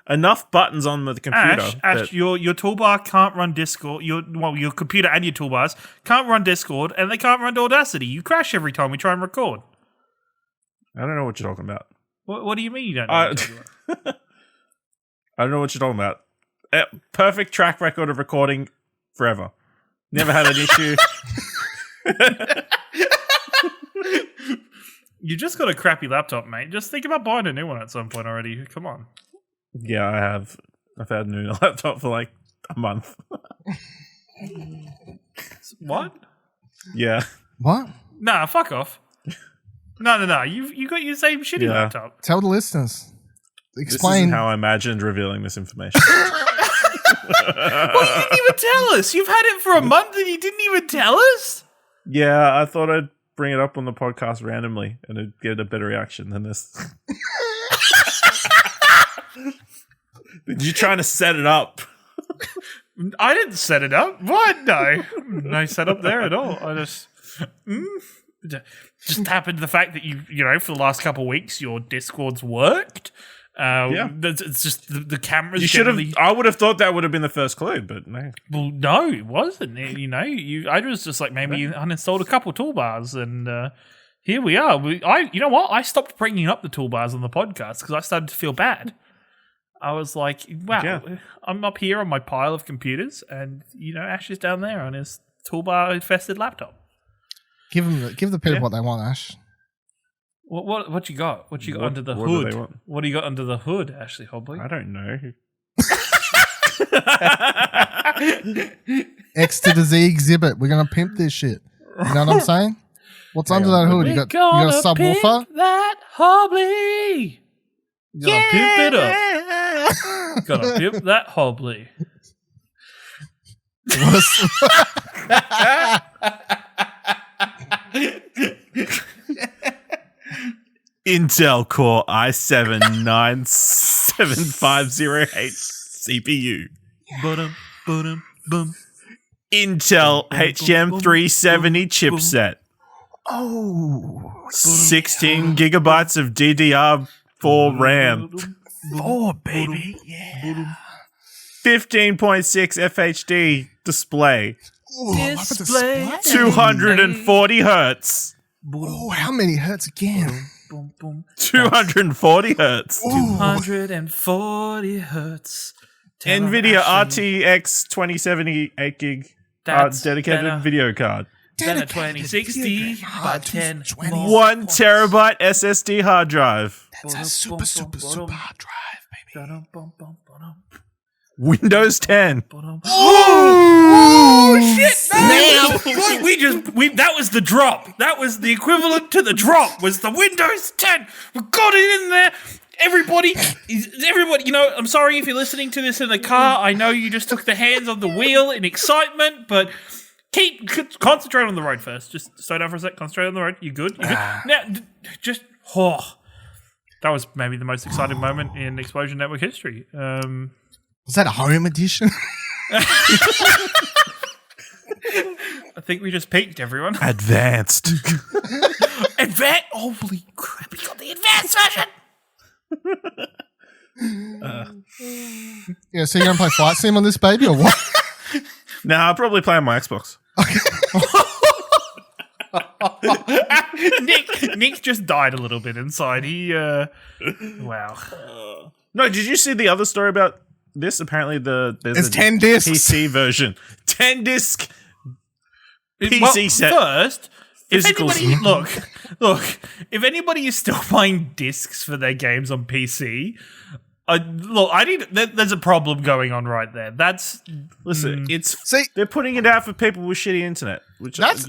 enough buttons on the computer. Ash, your toolbar can't run Discord. Your computer and your toolbars can't run Discord, and they can't run Audacity. You crash every time we try and record. I don't know what you're talking about. What do you mean you don't know? What I'm talking about? I don't know what you're talking about. Perfect track record of recording forever. Never had an issue. You just got a crappy laptop, mate. Just think about buying a new one at some point already. Come on. Yeah, I have. I've had a new laptop for like a month. What? Yeah. What? Nah, fuck off. No. You got your same shitty Yeah. laptop. Tell the listeners. This Explain. isn't how I imagined revealing this information. Well, you didn't even tell us. You've had it for a month and you didn't even tell us? Yeah, I thought I'd bring it up on the podcast randomly and it'd get a better reaction than this. Did you trying to set it up? I didn't set it up. What? No. No setup there at all. I just happened to the fact that you know, for the last couple of weeks, your Discord's worked. It's just the cameras. You should have. I would have thought that would have been the first clue, but no. Well, no, it wasn't. You know, I was just like, maybe you uninstalled a couple toolbars, and here we are. You know what? I stopped bringing up the toolbars on the podcast because I started to feel bad. I was like, wow, I'm up here on my pile of computers, and you know, Ash is down there on his toolbar-infested laptop. Give the people what they want, Ash. What you got? What you got under the hood? What do you got under the hood, Ashley Hobley? I don't know. X to the Z exhibit. We're gonna pimp this shit. You know what I'm saying? What's under that hood? You got a subwoofer? Pimp that Hobley. You gotta pimp it up. Gotta pimp that Hobley. Intel Core i7-9750H CPU. Intel HM370 chipset. Oh, 16 gigabytes of DDR4 RAM. 4, baby. Yeah. 15.6 FHD display. Display. 240 hertz. Oh, how many hertz again? 240 hertz. 240 hertz. NVIDIA RTX 2070 8 gig dedicated better. video card. Then a 2060 by 10. 1 terabyte SSD hard drive. That's a super hard drive, baby. Windows 10. Oh shit! That was the drop. That was the equivalent to the drop. Was the Windows 10? We got it in there. Everybody, you know, I'm sorry if you're listening to this in the car. I know you just took the hands on the wheel in excitement, but concentrate on the road first. Just slow down for a sec. Concentrate on the road. You good? You good? Now, just that was maybe the most exciting moment in Explosion Network history. Was that a home edition? I think we just peaked, everyone. Advanced. Holy crap! We got the advanced version. Yeah, so you're going to play Flight Sim on this baby or what? Nah, I'll probably play on my Xbox. Nick just died a little bit inside. He, wow. No, did you see the other story about this? Apparently there's It's 10 discs. PC version. 10 disc PC set. First, if Physicals. anybody, look, if anybody is still buying discs for their games on PC, there's a problem going on right there. Listen, they're putting it out for people with shitty internet, which That's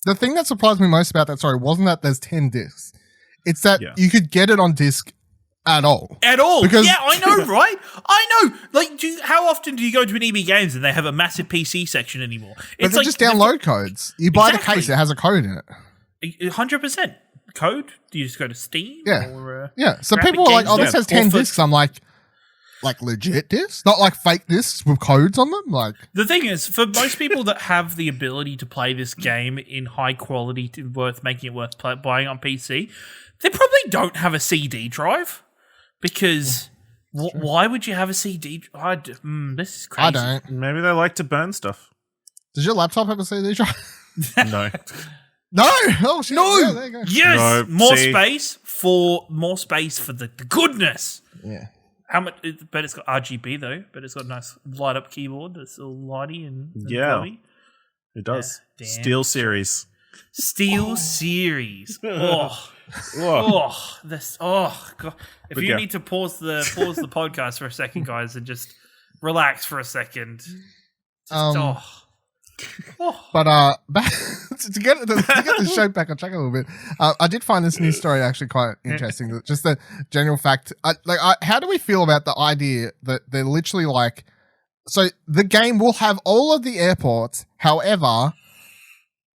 the thing that surprised me most about that story wasn't that there's 10 discs. It's that you could get it on disc at all. Because yeah, I know, right? I know. Like, how often do you go to an EB Games and they have a massive PC section anymore? But they're just download codes. You buy the case, it has a code in it. 100%. Code? Do you just go to Steam? Yeah. Or, yeah. So Graphic people are like, Games oh, this has 10 discs. I'm like legit discs? Not like fake discs with codes on them? Like, the thing is, for most people that have the ability to play this game in high quality, making it worth buying on PC, they probably don't have a CD drive. Because why would you have a CD drive? This is crazy. I don't. Maybe they like to burn stuff. Does your laptop have a CD drive? No. No. Oh shit. No. Yeah, there you go. Yes. No, more see. space for the goodness. Yeah. How much? But it's got RGB though. But it's got a nice light up keyboard that's all lighty and fluffy. It does. Yeah, Steel Series. Steel Series. Oh. God. If you need to pause the podcast for a second, guys, and just relax for a second. But back to get the show back on track a little bit, I did find this news story actually quite interesting. Just the general fact, how do we feel about the idea that they're literally like, so the game will have all of the airports, however,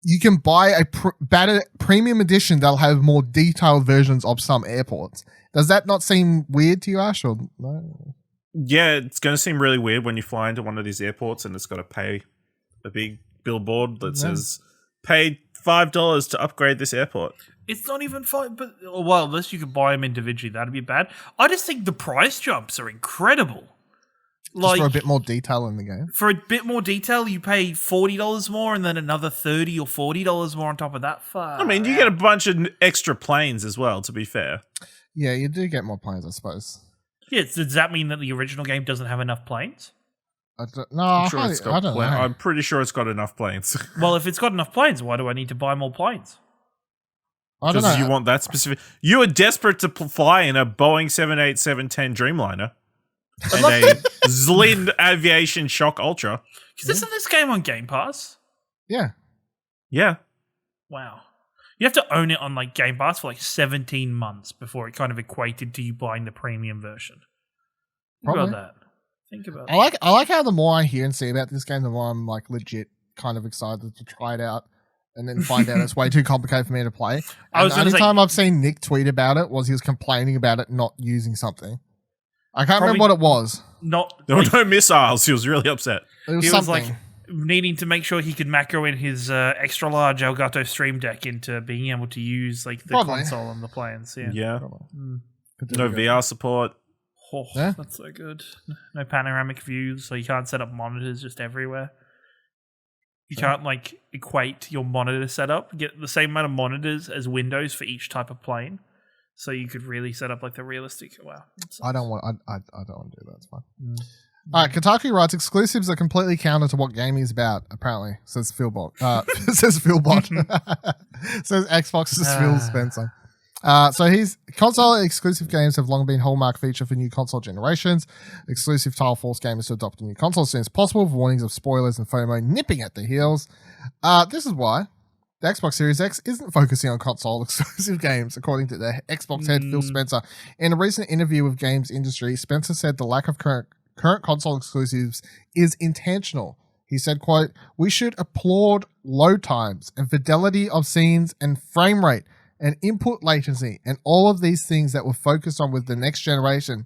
you can buy a premium edition that'll have more detailed versions of some airports. Does that not seem weird to you, Ash? Or no? Yeah, it's going to seem really weird when you fly into one of these airports and it's got to pay a big billboard that says, pay $5 to upgrade this airport. It's not even fine, but well, unless you could buy them individually, that'd be bad. I just think the price jumps are incredible. Just for a bit more detail in the game. For a bit more detail, you pay $40 more, and then another $30 or $40 more on top of that. I mean, you get a bunch of extra planes as well. To be fair, yeah, you do get more planes, I suppose. Yeah, does that mean that the original game doesn't have enough planes? I don't know. I'm pretty sure it's got enough planes. Well, if it's got enough planes, why do I need to buy more planes? I don't know. Because you want that specific. You are desperate to fly in a Boeing 787-10 Dreamliner and a Zlin Aviation Shock Ultra. Because isn't this game on Game Pass? Yeah. Yeah. Wow. You have to own it on like Game Pass for like 17 months before it kind of equated to you buying the premium version. Think about that. Think about that. I like how the more I hear and see about this game, the more I'm like legit kind of excited to try it out. And then find out it's way too complicated for me to play. And the only time I've seen Nick tweet about it was he was complaining about it not using something. I can't remember what it was. There were no missiles. He was really upset. It was he something. was like needing to make sure he could macro in his extra large Elgato Stream Deck into being able to use like the console on the planes. Yeah. No VR support. Oh, that's so good. No panoramic views, so you can't set up monitors just everywhere. You can't like equate your monitor setup, get the same amount of monitors as windows for each type of plane, so you could really set up like the realistic. Wow, I don't want to do that. It's fine. All right, Kotaku writes exclusives are completely counter to what gaming is about. Apparently, says Philbot. Says Philbot. Says Xbox's Phil Spencer. So his console exclusive games have long been hallmark feature for new console generations. Exclusive tile force gamers to adopt a new console as soon as possible, with warnings of spoilers and FOMO nipping at the heels. This is why the Xbox Series X isn't focusing on console exclusive games, according to the Xbox head Phil Spencer. In a recent interview with Games Industry, Spencer said the lack of current console exclusives is intentional. He said, quote, "We should applaud load times and fidelity of scenes and frame rate and input latency and all of these things that we're focused on with the next generation.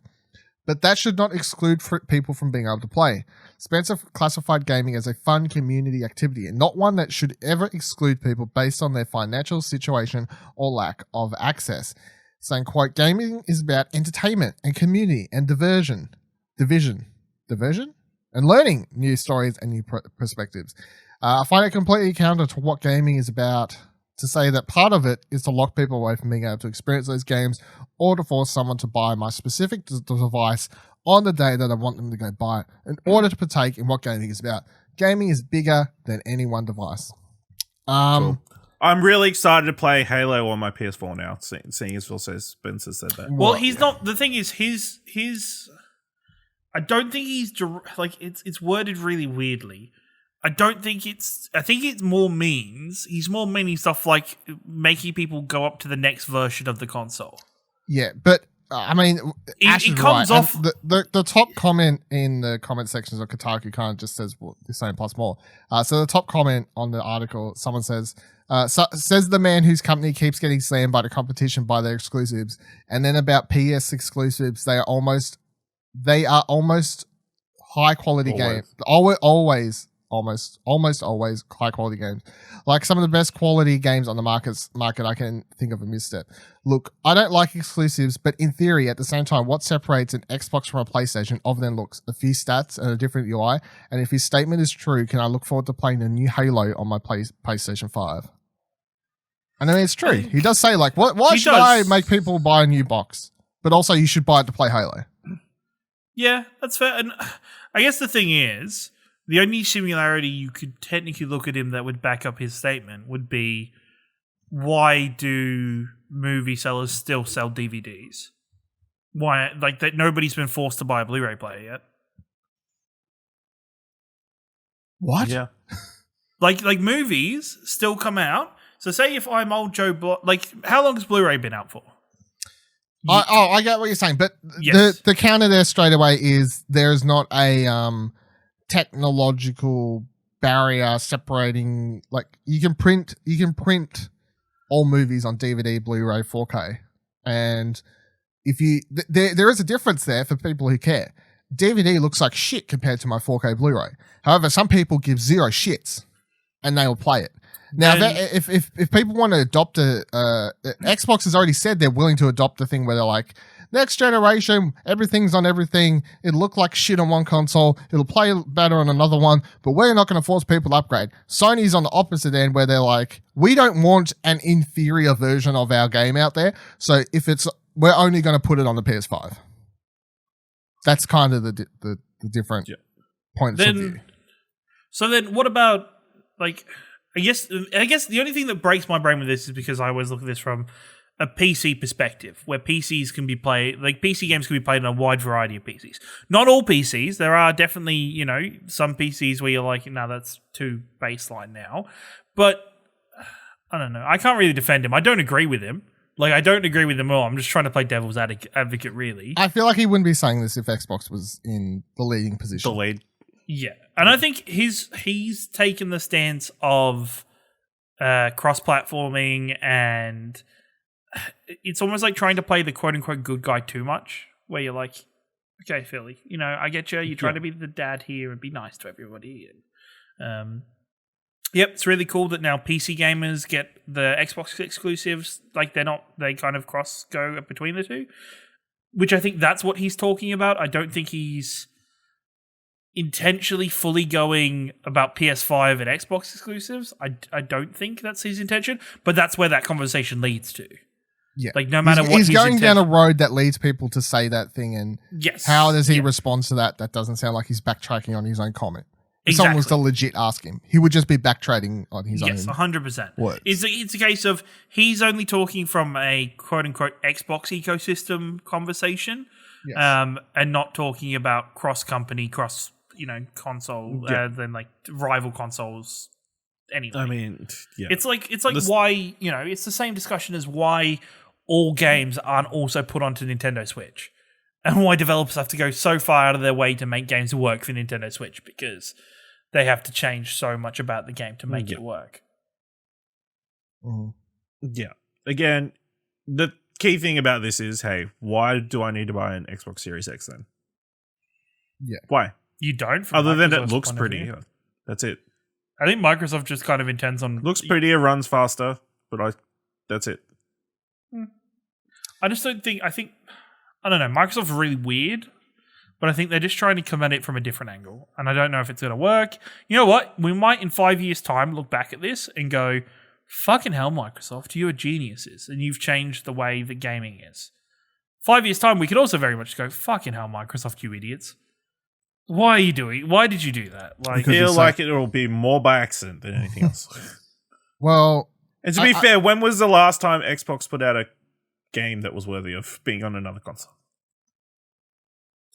But that should not exclude people from being able to play." Spencer classified gaming as a fun community activity and not one that should ever exclude people based on their financial situation or lack of access. Saying, quote, "Gaming is about entertainment and community and division, and learning new stories and new perspectives. I find it completely counter to what gaming is about to say that part of it is to lock people away from being able to experience those games or to force someone to buy my specific device on the day that I want them to go buy it in order to partake in what gaming is about. Gaming is bigger than any one device." Cool. I'm really excited to play Halo on my PS4 now, seeing as Phil says Spencer said that. Well, he's not. The thing is, his. I don't think he's like it's worded really weirdly. I think it more means he's more meaning stuff like making people go up to the next version of the console. Yeah, but I mean, Ash it is comes right. off The top comment in the comment sections of Kotaku kind of just says the same plus more. So the top comment on the article, someone says, says the man whose company keeps getting slammed by the competition by their exclusives, and then about PS exclusives, they are almost high quality games. Almost always high quality games. Like some of the best quality games on the market I can think of a misstep. Look, I don't like exclusives, but in theory, at the same time, what separates an Xbox from a PlayStation other than looks? A few stats and a different UI. And if his statement is true, can I look forward to playing the new Halo on my PlayStation 5? And I mean, it's true. He does say, like, why should I make people buy a new box? But also, you should buy it to play Halo. Yeah, that's fair. And I guess the thing is, the only similarity you could technically look at him that would back up his statement would be, why do movie sellers still sell DVDs? Why, like, that nobody's been forced to buy a Blu-ray player yet. What? Yeah. Like movies still come out. So say if I'm old Joe like, how long has Blu-ray been out for? I get what you're saying, but yes. the counter there straight away is there's not a technological barrier separating, like you can print all movies on DVD, Blu-ray, 4K, and if you there is a difference there for people who care. DVD looks like shit compared to my 4K Blu-ray. However, some people give zero shits and they will play it. Now, if people want to adopt Xbox has already said they're willing to adopt the thing where they're like, next generation, everything's on everything. It'll look like shit on one console. It'll play better on another one, but we're not going to force people to upgrade. Sony's on the opposite end where they're like, we don't want an inferior version of our game out there. So we're only going to put it on the PS5. That's kind of the different points of view. So then what about, like, I guess the only thing that breaks my brain with this is because I always look at this from a PC perspective, where PCs can be played, like PC games can be played on a wide variety of PCs. Not all PCs. There are definitely, some PCs where you're like, no, that's too baseline now. But I don't know. I can't really defend him. I don't agree with him. Like, I don't agree with him at all. I'm just trying to play devil's advocate, really. I feel like he wouldn't be saying this if Xbox was in the leading position. The lead. Yeah. And I think he's taken the stance of cross-platforming, and it's almost like trying to play the quote-unquote good guy too much, where you're like, okay, Philly, I get you. You're trying to be the dad here and be nice to everybody. And yep, it's really cool that now PC gamers get the Xbox exclusives. Like, they kind of go between the two, which I think that's what he's talking about. I don't think he's intentionally fully going about PS5 and Xbox exclusives. I don't think that's his intention, but that's where that conversation leads to. Yeah, like no matter what he's going down a road that leads people to say that thing, and how does he respond to that? That doesn't sound like he's backtracking on his own comment. If someone was to legit ask him, he would just be backtracking on his own. Yes, 100%. Words. It's a case of he's only talking from a quote-unquote Xbox ecosystem conversation, and not talking about cross-company, console, then like rival consoles. Anyway, I mean, yeah. It's like why, it's the same discussion as why all games aren't also put onto Nintendo Switch, and why developers have to go so far out of their way to make games work for Nintendo Switch, because they have to change so much about the game to make it work. Yeah. Again, the key thing about this is, hey, why do I need to buy an Xbox Series X then? Yeah. Why? You don't? Other than it looks pretty. That's it. I think Microsoft just kind of intends on... Looks prettier, runs faster, but that's it. I just don't think... I don't know. Microsoft's really weird, but I think they're just trying to come at it from a different angle, and I don't know if it's going to work. You know what? We might, in 5 years' time, look back at this and go, fucking hell, Microsoft, you're geniuses, and you've changed the way that gaming is. 5 years' time, we could also very much go, fucking hell, Microsoft, you idiots. Why did you do that? I feel like it will be more by accident than anything else. Well, and to be fair, when was the last time Xbox put out a game that was worthy of being on another console?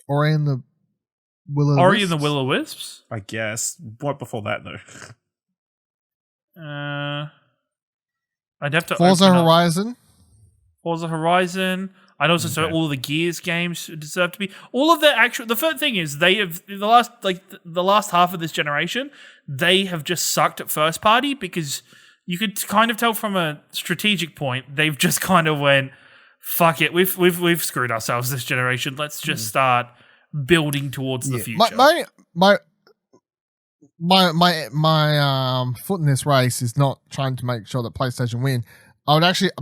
Ori and the Will-O-Wisps? I guess. What before that, though? I'd have to Forza Horizon. I'd also say all of the Gears games deserve to be. All of the third thing is they have the last half of this generation, they have just sucked at first party, because you could kind of tell from a strategic point they've just kind of went, fuck it, we've screwed ourselves this generation. Let's just start building towards the future. My foot in this race is not trying to make sure that PlayStation win. I would actually.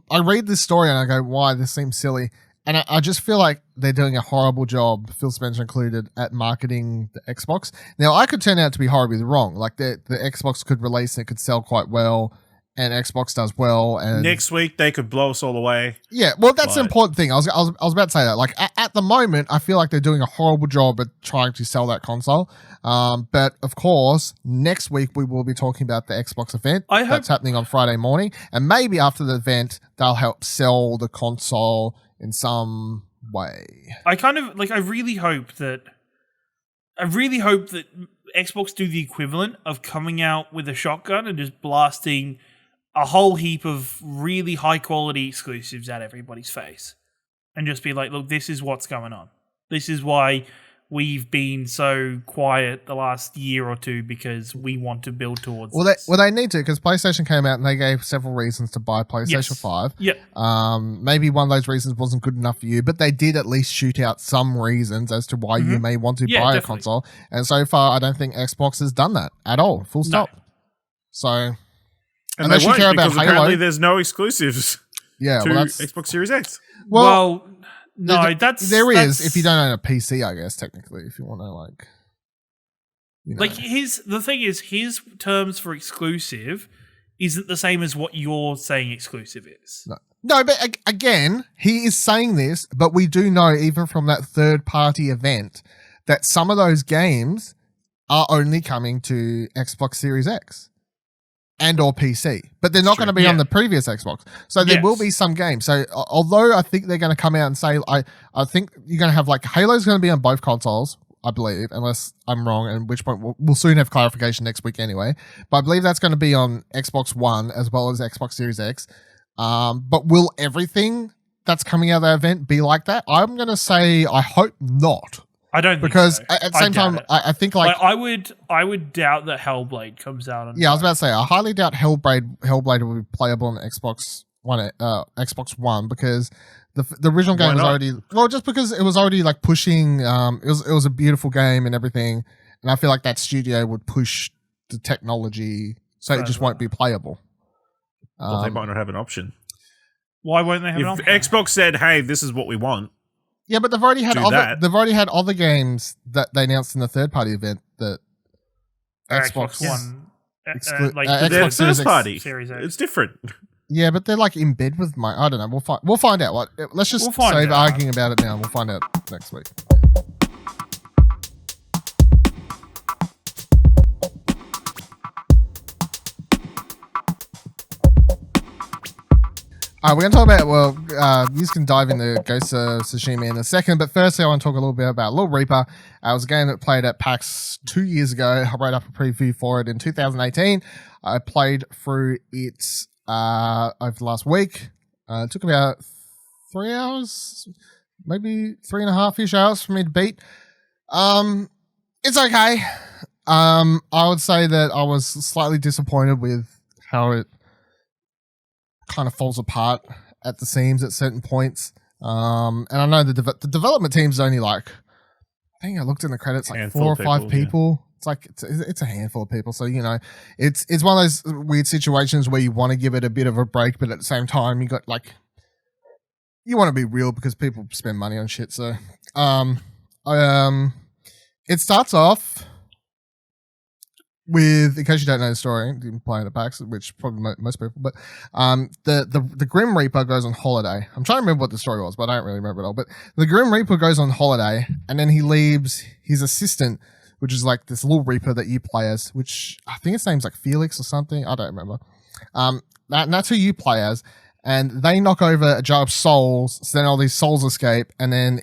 I read this story and I go, why? This seems silly. And I just feel like they're doing a horrible job, Phil Spencer included, at marketing the Xbox. Now, I could turn out to be horribly wrong. Like, the Xbox could release and it could sell quite well, and Xbox does well. And next week, they could blow us all away. Yeah, well, that's the important thing. I was about to say that. Like, at the moment, I feel like they're doing a horrible job at trying to sell that console. But, of course, next week we will be talking about the Xbox event that's happening on Friday morning. And maybe after the event, they'll help sell the console in some way. I really hope that Xbox do the equivalent of coming out with a shotgun and just blasting a whole heap of really high quality exclusives at everybody's face, and just be like, look, this is what's going on. This is why we've been so quiet the last year or two because we want to build towards this. They need to, because PlayStation came out and they gave several reasons to buy PlayStation 5. Yep. Maybe one of those reasons wasn't good enough for you, but they did at least shoot out some reasons as to why you may want to buy a console. And so far, I don't think Xbox has done that at all. Full stop. No. So, and unless you care about Halo, apparently there's no exclusives to that's Xbox Series X. Well, no, there is if you don't own a PC, I guess technically, if you want to like, you know. like the thing is his terms for exclusive isn't the same as what you're saying exclusive is. No, but again, he is saying this, but we do know even from that third-party event that some of those games are only coming to Xbox Series X and or PC, but they're not going to be on the previous Xbox. So there will be some games. So although I think they're going to come out and say, I think you're going to have like Halo's going to be on both consoles, I believe, unless I'm wrong, at which point we'll soon have clarification next week anyway. But I believe that's going to be on Xbox One as well as Xbox Series X. But will everything that's coming out of that event be like that? I'm going to say I hope not. I don't think because so. at the same time, I think like I would doubt that Hellblade comes out. I was about to say I highly doubt Hellblade will be playable on Xbox One because the original game was already just because it was already like pushing. It was a beautiful game and everything, and I feel like that studio would push the technology so it just won't be playable. Well, they might not have an option. Why won't they have an option? Xbox said, "Hey, this is what we want." Yeah, but they've already had other games that they announced in the third party event that Xbox One, Xbox Series first party. Series X. It's different. Yeah, but they're like in bed with my. I don't know. We'll find out. What? Let's just save arguing about it now. We'll find out next week. We're going to talk about, you can dive into Ghost of Tsushima in a second, but firstly I want to talk a little bit about Little Reaper. It was a game that played at PAX 2 years ago. I wrote up a preview for it in 2018. I played through it over the last week. It took about 3 hours, maybe 3.5-ish hours for me to beat. It's okay. I would say that I was slightly disappointed with how it kind of falls apart at the seams at certain points. And I know the development team's only like, I think I looked in the credits, like 4 or 5 people. Yeah. It's like, it's a handful of people. So, you know, it's one of those weird situations where you want to give it a bit of a break, but at the same time, you got like, you want to be real because people spend money on shit. So, it starts off with, in case you don't know the story, you play at PAX, which probably most people, but the Grim Reaper goes on holiday. I'm trying to remember what the story was, but I don't really remember it all. But the Grim Reaper goes on holiday, and then he leaves his assistant, which is like this little Reaper that you play as, which I think his name's like Felix or something. I don't remember. That's who you play as. And they knock over a jar of souls, so then all these souls escape, and then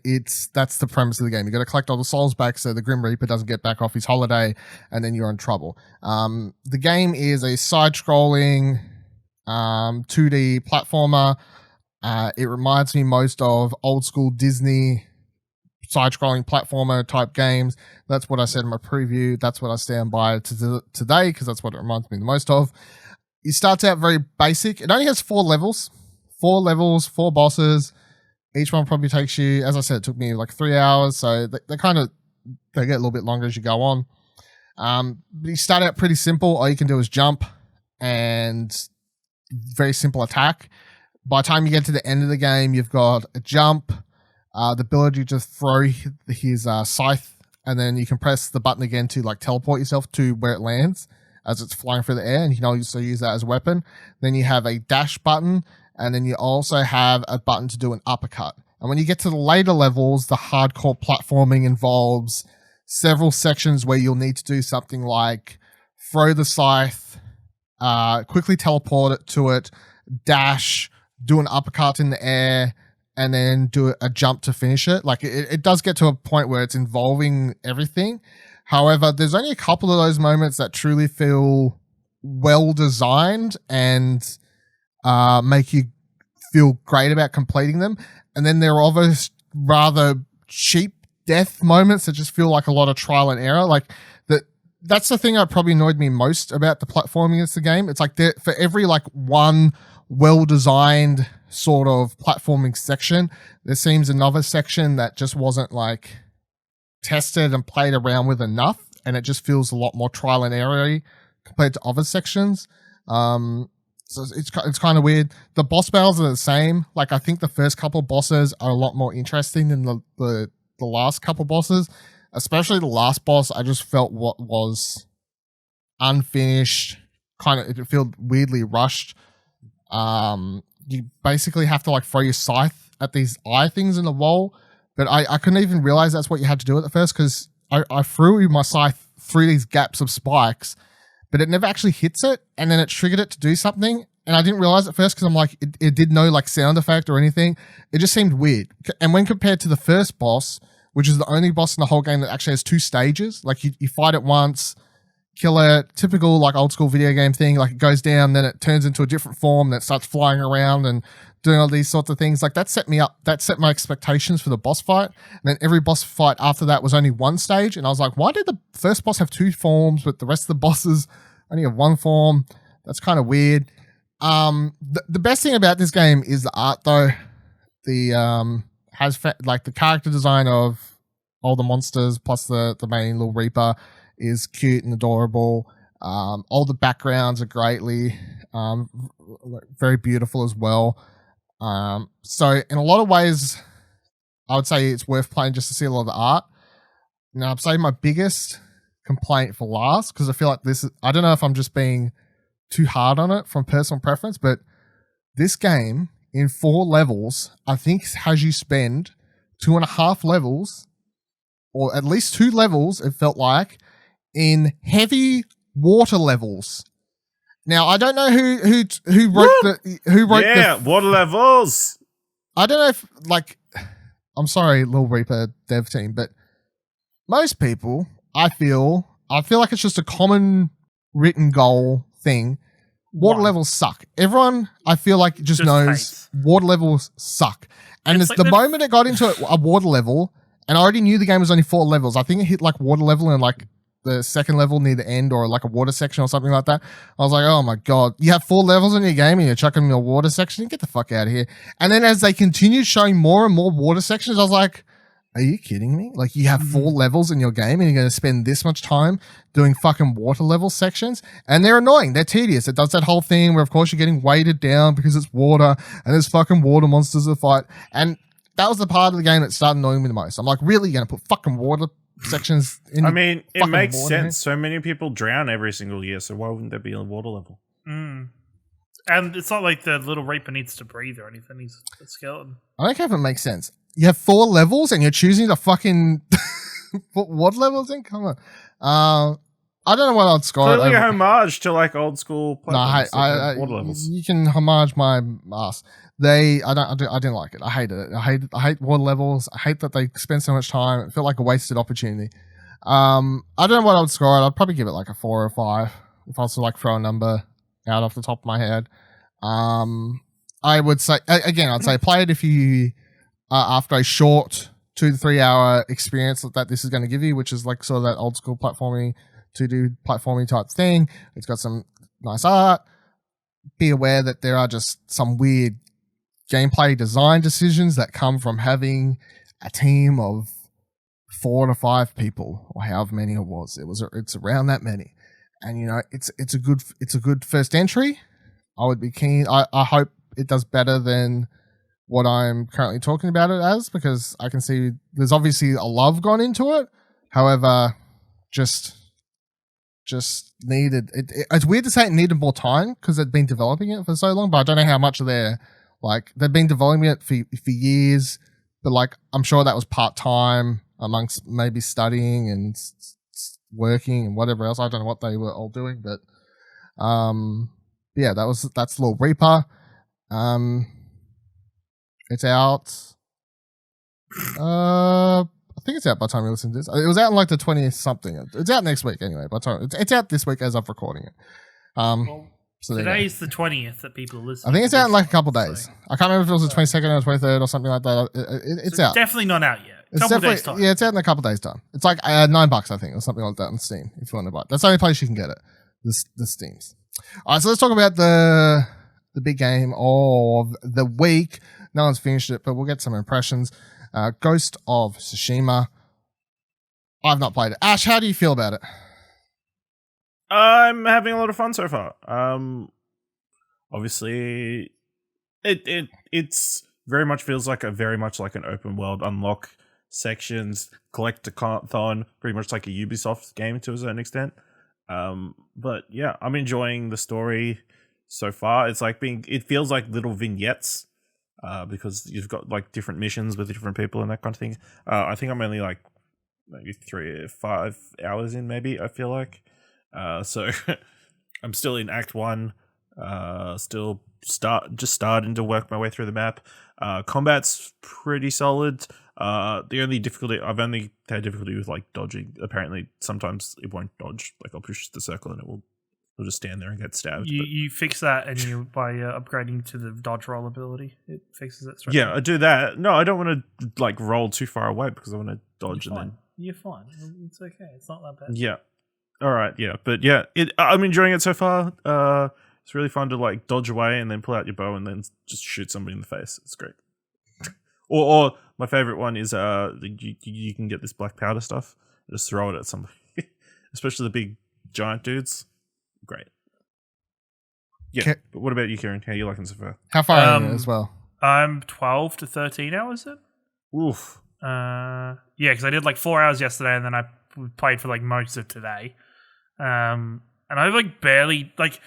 that's the premise of the game. You got to collect all the souls back so the Grim Reaper doesn't get back off his holiday, and then you're in trouble. The game is a side-scrolling 2D platformer. It reminds me most of old-school Disney side-scrolling platformer type games. That's what I said in my preview. That's what I stand by today, because that's what it reminds me the most of. It starts out very basic. It only has 4 levels. 4 levels, 4 bosses. Each one probably takes you, as I said, it took me like 3 hours. So they get a little bit longer as you go on. But you start out pretty simple. All you can do is jump and very simple attack. By the time you get to the end of the game, you've got a jump, the ability to just throw his scythe, and then you can press the button again to like teleport yourself to where it lands as it's flying through the air, and you can also use that as a weapon. Then you have a dash button, and then you also have a button to do an uppercut. And when you get to the later levels, the hardcore platforming involves several sections where you'll need to do something like throw the scythe, quickly teleport it to it, dash, do an uppercut in the air, and then do a jump to finish it. Like it does get to a point where it's involving everything. However, there's only a couple of those moments that truly feel well designed and make you feel great about completing them. And then there are others rather cheap death moments that just feel like a lot of trial and error. Like that's the thing that probably annoyed me most about the platforming of the game. It's like for every like one well-designed sort of platforming section, there seems another section that just wasn't like tested and played around with enough, and it just feels a lot more trial and error compared to other sections. So it's kind of weird. The boss battles are the same. Like I think the first couple bosses are a lot more interesting than the last couple bosses. Especially the last boss, I just felt what was unfinished. It felt weirdly rushed. You basically have to like throw your scythe at these eye things in the wall, but I couldn't even realize that's what you had to do at the first, because I threw my scythe through these gaps of spikes, but it never actually hits it, and then it triggered it to do something, and I didn't realize at first because I'm like, it did no like sound effect or anything. It just seemed weird. And when compared to the first boss, which is the only boss in the whole game that actually has 2 stages. Like you fight it once, kill it, typical like old school video game thing. Like it goes down, then it turns into a different form, that starts flying around and doing all these sorts of things. Like that set me up. That set my expectations for the boss fight. And then every boss fight after that was only 1 stage. And I was like, why did the first boss have 2 forms, but the rest of the bosses only have 1 form? That's kind of weird. The best thing about this game is the art, though. Like the character design of all the monsters plus the main little Reaper is cute and adorable. All the backgrounds are greatly very beautiful as well. So in a lot of ways, I would say it's worth playing just to see a lot of the art. Now, I'd say my biggest complaint for last, because I feel like I don't know if I'm just being too hard on it from personal preference, but this game in 4 levels, I think has you spend 2.5 levels, or at least 2 levels, it felt like, in heavy water levels. Now, I don't know who wrote water levels. I don't know if, like, I'm sorry, Lil Reaper dev team, but most people, I feel like it's just a common written goal thing. Water levels suck. Everyone, I feel like, just knows hates. Water levels suck. And it's like the moment it got into a water level, and I already knew the game was only 4 levels. I think it hit like water level in like the second level near the end, or like a water section or something like that. I was like, oh my God, you have 4 levels in your game and you're chucking me a water section? Get the fuck out of here. And then as they continued showing more and more water sections, I was like, are you kidding me? Like, you have 4 levels in your game and you're going to spend this much time doing fucking water level sections? And they're annoying. They're tedious. It does that whole thing where, of course, you're getting weighted down because it's water and there's fucking water monsters to fight. And that was the part of the game that started annoying me the most. I'm like, really? You're going to put fucking water sections in? I mean, it makes sense. So many people drown every single year, so why wouldn't there be a water level? Mm. And it's not like the little Reaper needs to breathe or anything. He's a skeleton. I don't care if it makes sense. You have 4 levels and you're choosing to fucking put what levels in? Come on. I don't know what I'd score. Clearly a homage to like old school platforms. No, water levels. You can homage my ass. I didn't like it. I hated it. I hate water levels. I hate that they spend so much time. It felt like a wasted opportunity. I don't know what I would score it. I'd probably give it like a 4 or 5 if I was to like throw a number out off the top of my head. I would say, again, I'd say play it if you after a short 2 to 3 hour experience that this is going to give you, which is like sort of that old school platforming, 2D platforming type thing. It's got some nice art. Be aware that there are just some weird gameplay design decisions that come from having a team of 4 to 5 people, or however many it was. It's around that many, and you know it's a good first entry. I would be keen. I hope it does better than what I'm currently talking about it as, because I can see there's obviously a love gone into it. However, just needed it's weird to say it needed more time because they'd been developing it for so long, but I don't know how much they've been developing it for years, but like I'm sure that was part-time amongst maybe studying and working and whatever else. I don't know what they were all doing, but yeah, that's Lil Reaper. It's out. I think it's out by the time you listen to this. It was out in like the 20th something. It's out next week anyway. By the time it's out this week as I'm recording it. So today's the 20th that people are listening. I think it's out in like a couple days. I can't remember if it was the 22nd or 23rd or something like that. It's out. Definitely not out yet. It's Couple definitely days time. yeah, it's out in a couple days time. It's like $9, I think, or something like that on Steam. If you want to buy it, that's the only place you can get it. The Steams. All right, so let's talk about the big game of the week. No one's finished it, but we'll get some impressions. Ghost of Tsushima. I've not played it. Ash, how do you feel about it? I'm having a lot of fun so far. Obviously, it's very much feels like an open world, unlock sections, collect-a-thon, pretty much like a Ubisoft game to a certain extent. But yeah, I'm enjoying the story so far. It feels like little vignettes, because you've got like different missions with different people and that kind of thing. I think I'm only like maybe 3 or 5 hours in, maybe, I feel like. So I'm still in Act 1, still starting to work my way through the map. Combat's pretty solid. The only difficulty, I've only had difficulty with like dodging. Apparently sometimes it won't dodge. Like I'll push the circle and it'll just stand there and get stabbed. You fix that and you by upgrading to the dodge roll ability, it fixes it straight. Yeah, I do that. No, I don't want to like roll too far away because I want to dodge and then. You're fine. It's okay. It's not that bad. Yeah. All right. Yeah, but yeah, I'm enjoying it so far. It's really fun to like dodge away and then pull out your bow and then just shoot somebody in the face. It's great. Or my favorite one is you can get this black powder stuff and just throw it at somebody, especially the big giant dudes. Great. Yeah. But what about you, Kieran? How are you liking so far? How far are you as well? I'm 12 to 13 hours in. Oof. Yeah, because I did like 4 hours yesterday and then I played for like most of today. And I've like barely like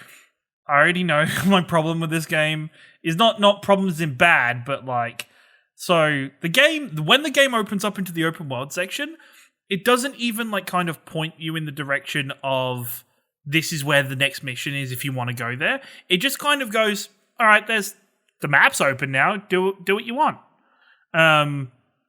I already know my problem with this game is not problems in bad, but like so when the game opens up into the open world section, it doesn't even like kind of point you in the direction of this is where the next mission is if you want to go there. It just kind of goes, all right, there's the map's open now. Do what you want.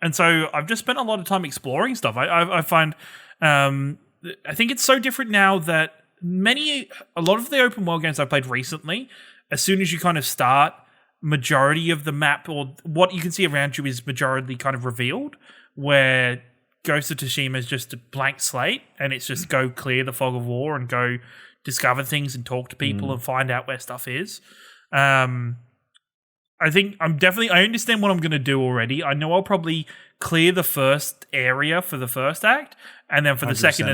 And so I've just spent a lot of time exploring stuff. I find I think it's so different now that a lot of the open world games I've played recently, as soon as you kind of start, majority of the map or what you can see around you is majority kind of revealed, where Ghost of Tsushima is just a blank slate and it's just go clear the fog of war and go discover things and talk to people and find out where stuff is. I think I understand what I'm going to do already. I know I'll probably clear the first area for the first act, and then for the second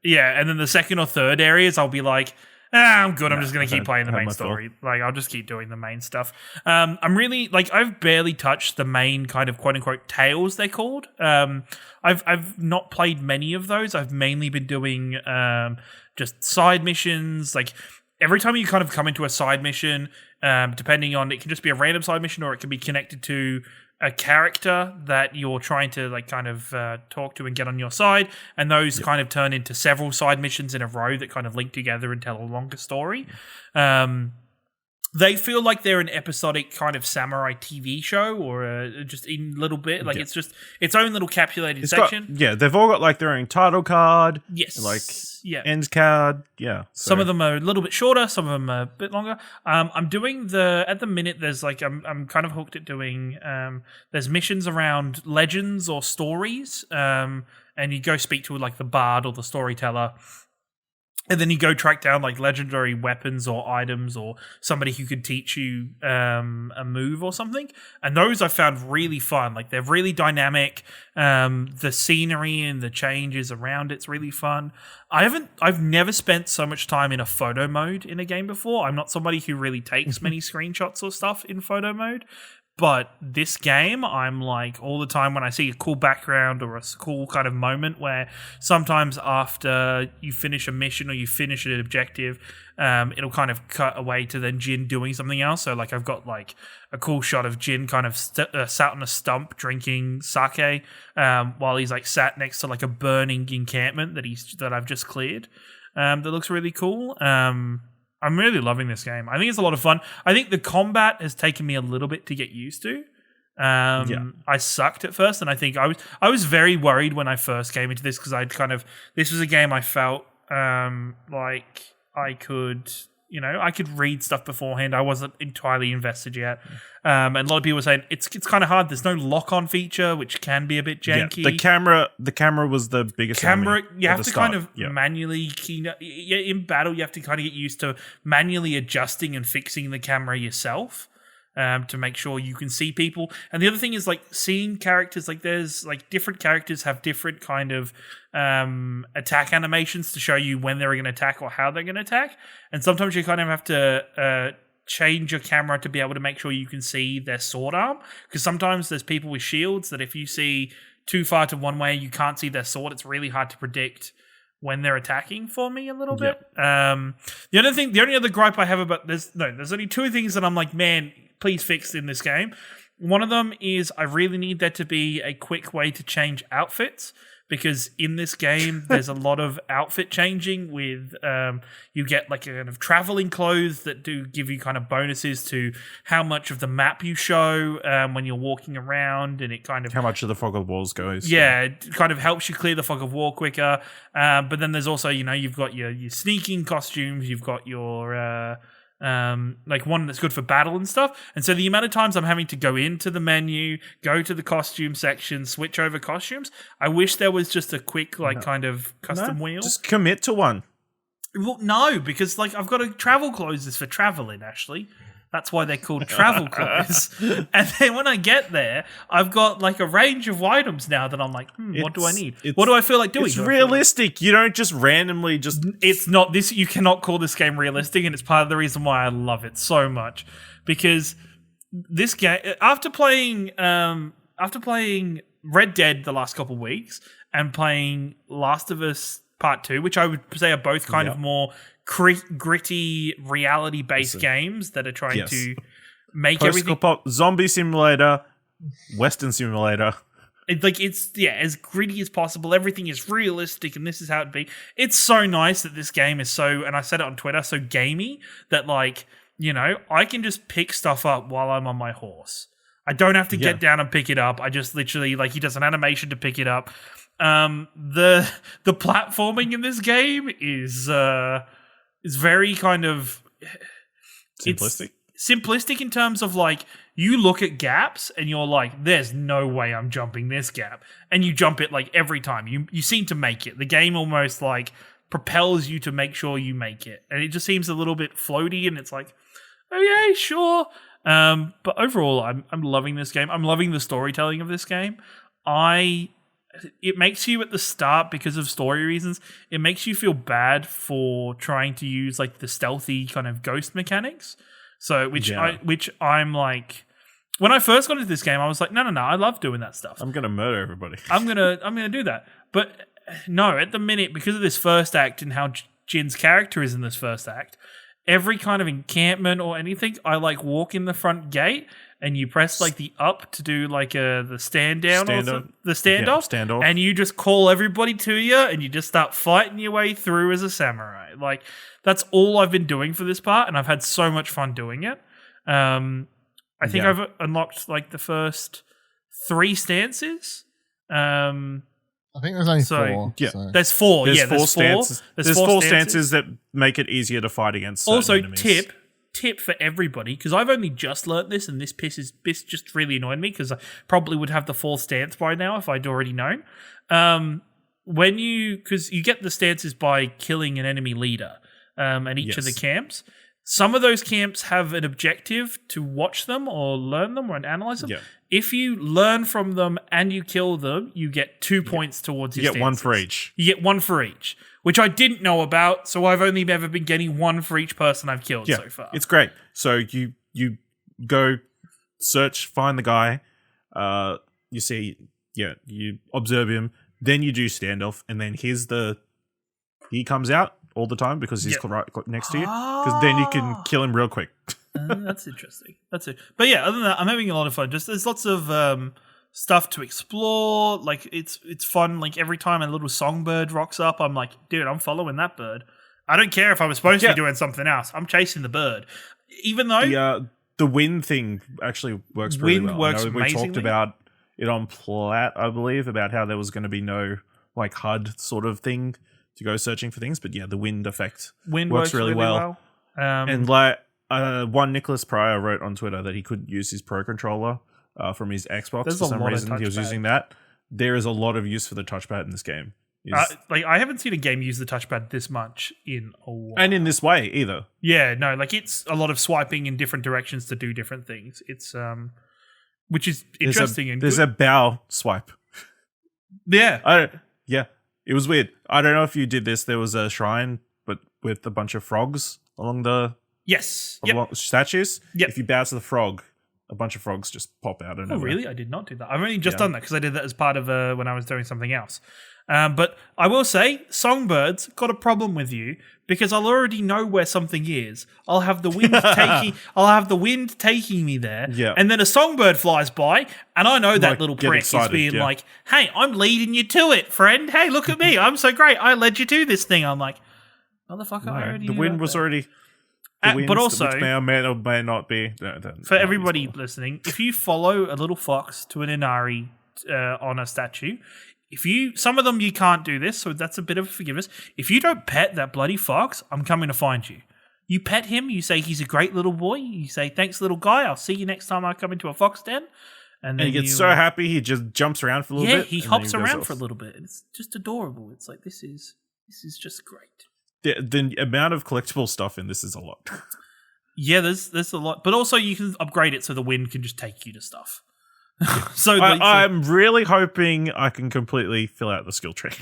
and then the second or third areas, I'll be like, I'm good. I'm just going to keep playing the main story. Like, I'll just keep doing the main stuff. I'm really like I've barely touched the main kind of quote unquote tales they're called. I've not played many of those. I've mainly been doing just side missions. Like every time you kind of come into a side mission, depending on it can just be a random side mission or it can be connected to a character that you're trying to like kind of talk to and get on your side, and those kind of turn into several side missions in a row that kind of link together and tell a longer story. They feel like they're an episodic kind of samurai TV show or just in a little bit. Like it's just its own little capsulated section. They've all got like their own title card. Yes. Like end card. Yeah. So. Some of them are a little bit shorter. Some of them are a bit longer. I'm doing at the minute, there's like, I'm kind of hooked at doing, there's missions around legends or stories. And you go speak to like the bard or the storyteller. And then you go track down like legendary weapons or items or somebody who could teach you a move or something. And those I found really fun. Like they're really dynamic. The scenery and the changes around it's really fun. I've never spent so much time in a photo mode in a game before. I'm not somebody who really takes many screenshots or stuff in photo mode. But this game, I'm like all the time when I see a cool background or a cool kind of moment where sometimes after you finish a mission or you finish an objective, it'll kind of cut away to then Jin doing something else. So like I've got like a cool shot of Jin kind of sat on a stump drinking sake while he's like sat next to like a burning encampment that I've just cleared. That looks really cool. I'm really loving this game. I think it's a lot of fun. I think the combat has taken me a little bit to get used to. I sucked at first, and I think I was very worried when I first came into this because this was a game I felt like I could You know, I could read stuff beforehand. I wasn't entirely invested yet. And a lot of people were saying it's kind of hard. There's no lock-on feature, which can be a bit janky. Yeah, the camera was the biggest camera. You have to start. kind of manually in battle. You have to kind of get used to manually adjusting and fixing the camera yourself. To make sure you can see people. And the other thing is like seeing characters, like there's like different characters have different kind of attack animations to show you when they're going to attack or how they're going to attack. And sometimes you kind of have to change your camera to be able to make sure you can see their sword arm. Because sometimes there's people with shields that if you see too far to one way, you can't see their sword. It's really hard to predict when they're attacking for me a little bit. The only other gripe I have about there's only two things that I'm like, man, please fix in this game. One of them is I really need there to be a quick way to change outfits, because in this game there's a lot of outfit changing with you get like a kind of traveling clothes that do give you kind of bonuses to how much of the map you show when you're walking around, and it kind of how much of the fog of walls goes. Yeah, it kind of helps you clear the fog of war quicker. But then there's also, you've got your sneaking costumes, you've got your like one that's good for battle and stuff. And so the amount of times I'm having to go into the menu, go to the costume section, switch over costumes, I wish there was just a quick kind of custom wheel. Just commit to one. Well, no, because like I've got travel clothes for traveling, Ashley. That's why they're called travel clothes. And then when I get there, I've got like a range of items now that I'm like, what do I need? What do I feel like doing? It's realistic. You don't just randomly just... It's not this. You cannot call this game realistic, and it's part of the reason why I love it so much. Because this game, after playing Red Dead the last couple of weeks and playing Last of Us Part 2, which I would say are both kind of more gritty, reality-based games that are trying to make everything... Zombie simulator, Western simulator. It's as gritty as possible. Everything is realistic, and this is how it'd be. It's so nice that this game is so, and I said it on Twitter, so gamey that I can just pick stuff up while I'm on my horse. I don't have to get down and pick it up. I just literally, he does an animation to pick it up. The platforming in this game is very kind of simplistic. It's simplistic in terms of you look at gaps and you're like, there's no way I'm jumping this gap, and you jump it every time. You seem to make it. The game almost propels you to make sure you make it, and it just seems a little bit floaty. And it's like, okay, sure. But overall, I'm loving this game. I'm loving the storytelling of this game. It makes you at the start, because of story reasons, it makes you feel bad for trying to use the stealthy kind of ghost mechanics. So I'm like, when I first got into this game, I was like, no, I love doing that stuff. I'm gonna murder everybody. I'm gonna do that. But no, at the minute, because of this first act and how Jin's character is in this first act, every kind of encampment or anything, I walk in the front gate, and you press the up to do the stand down or the standoff, and you just call everybody to you, and you just start fighting your way through as a samurai. That's all I've been doing for this part, and I've had so much fun doing it. I think I've unlocked the first 3 stances. I think there's only 4. Yeah. So. There's 4. There's 4 4 stances. There's 4 stances that make it easier to fight against certain also, enemies. Tip for everybody, because I've only just learnt this, and this just really annoyed me, because I probably would have the 4th stance by now if I'd already known. Because you get the stances by killing an enemy leader at each of the camps. Some of those camps have an objective to watch them or learn them or analyze them. Yeah. If you learn from them and you kill them, you get 2 points towards your stances. You get 1 for each. You get 1 for each, which I didn't know about, so I've only ever been getting 1 for each person I've killed so far. It's great. So you go search, find the guy, you see, you observe him, then you do standoff, and then he comes out all the time because he's right next to you, because then you can kill him real quick. That's interesting. That's it. But yeah, other than that, I'm having a lot of fun. Just there's lots of stuff to explore. It's fun. Every time a little songbird rocks up, I'm like, dude, I'm following that bird. I don't care if I was supposed to be doing something else. I'm chasing the bird. Even though the wind thing actually works really well. Works amazingly. We talked about it on Plat, I believe, about how there was going to be no HUD sort of thing to go searching for things, but the wind effect works really well. And like one Nicholas Pryor wrote on Twitter that he couldn't use his Pro controller from his Xbox There's for a some lot of reason. He was touchpad. using that. There is a lot of use for the touchpad in this game. Like I haven't seen a game use the touchpad this much in a while. And in this way either. Yeah, no, like it's a lot of swiping in different directions to do different things. It's which is interesting and there's good. a bow swipe. Yeah. It was weird. I don't know if you did this. There was a shrine, but with a bunch of frogs along the Yes. Yep. along statues. Yep. If you bow to the frog, a bunch of frogs just pop out. Oh, really? I did not do that. I've only just done that because I did that as part of when I was doing something else. But I will say, Songbirds got a problem with you because I'll already know where something is. I'll have the wind taking me there, and then a songbird flies by, and I know that little prick is being like, "Hey, I'm leading you to it, friend. Hey, look at me. I'm so great. I led you to this thing." I'm like, "Motherfucker, I already the knew wind that was there." already." But also, which may or may not be for everybody listening, if you follow a little fox to an Inari on a statue, some of them you can't do this, so that's a bit of forgiveness. If you don't pet that bloody fox, I'm coming to find you. You pet him, you say he's a great little boy, you say thanks little guy, I'll see you next time I come into a fox den. And then he gets so happy he just jumps around for a little bit. Yeah, he hops around for a little bit. It's just adorable. It's like this is just great. The amount of collectible stuff in this is a lot. Yeah, there's a lot, but also you can upgrade it so the wind can just take you to stuff. So I'm really hoping I can completely fill out the skill tree.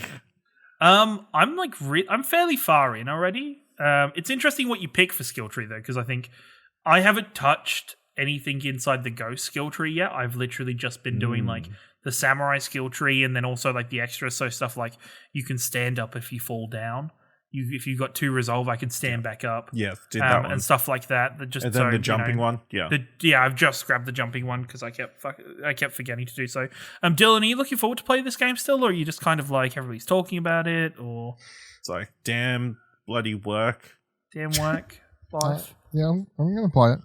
I'm fairly far in already. It's interesting what you pick for skill tree though, because I think I haven't touched anything inside the Ghost skill tree yet. I've literally just been doing like the samurai skill tree and then also like the extras. So stuff like you can stand up if you fall down. If you've got 2 resolve, I can stand back up. Yeah, did that one. And stuff like that. And then the jumping one. Yeah. I've just grabbed the jumping one because I kept forgetting to do so. Dylan, are you looking forward to play this game still, or are you just kind of like everybody's talking about it, or it's like damn bloody work, life? Yeah, I'm gonna play it.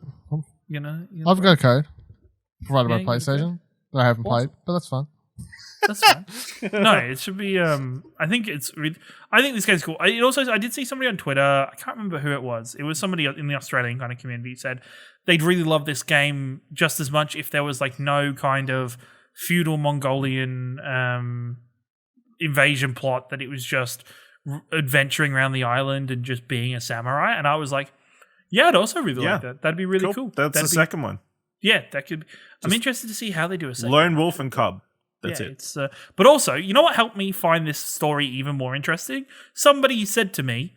I've play got a code provided by you got a PlayStation that I haven't played, but that's fine. That's fine. No, it should be. I think this game's cool. I did see somebody on Twitter. I can't remember who it was. It was somebody in the Australian kind of community said they'd really love this game just as much if there was like no kind of feudal Mongolian invasion plot. That it was just adventuring around the island and just being a samurai. And I was like, yeah, I'd also really like that. That'd be really cool. That's the second one. Yeah, that could. I'm interested to see how they do a second. Lone wolf and cub. That's it. It's, but also, you know what helped me find this story even more interesting? Somebody said to me,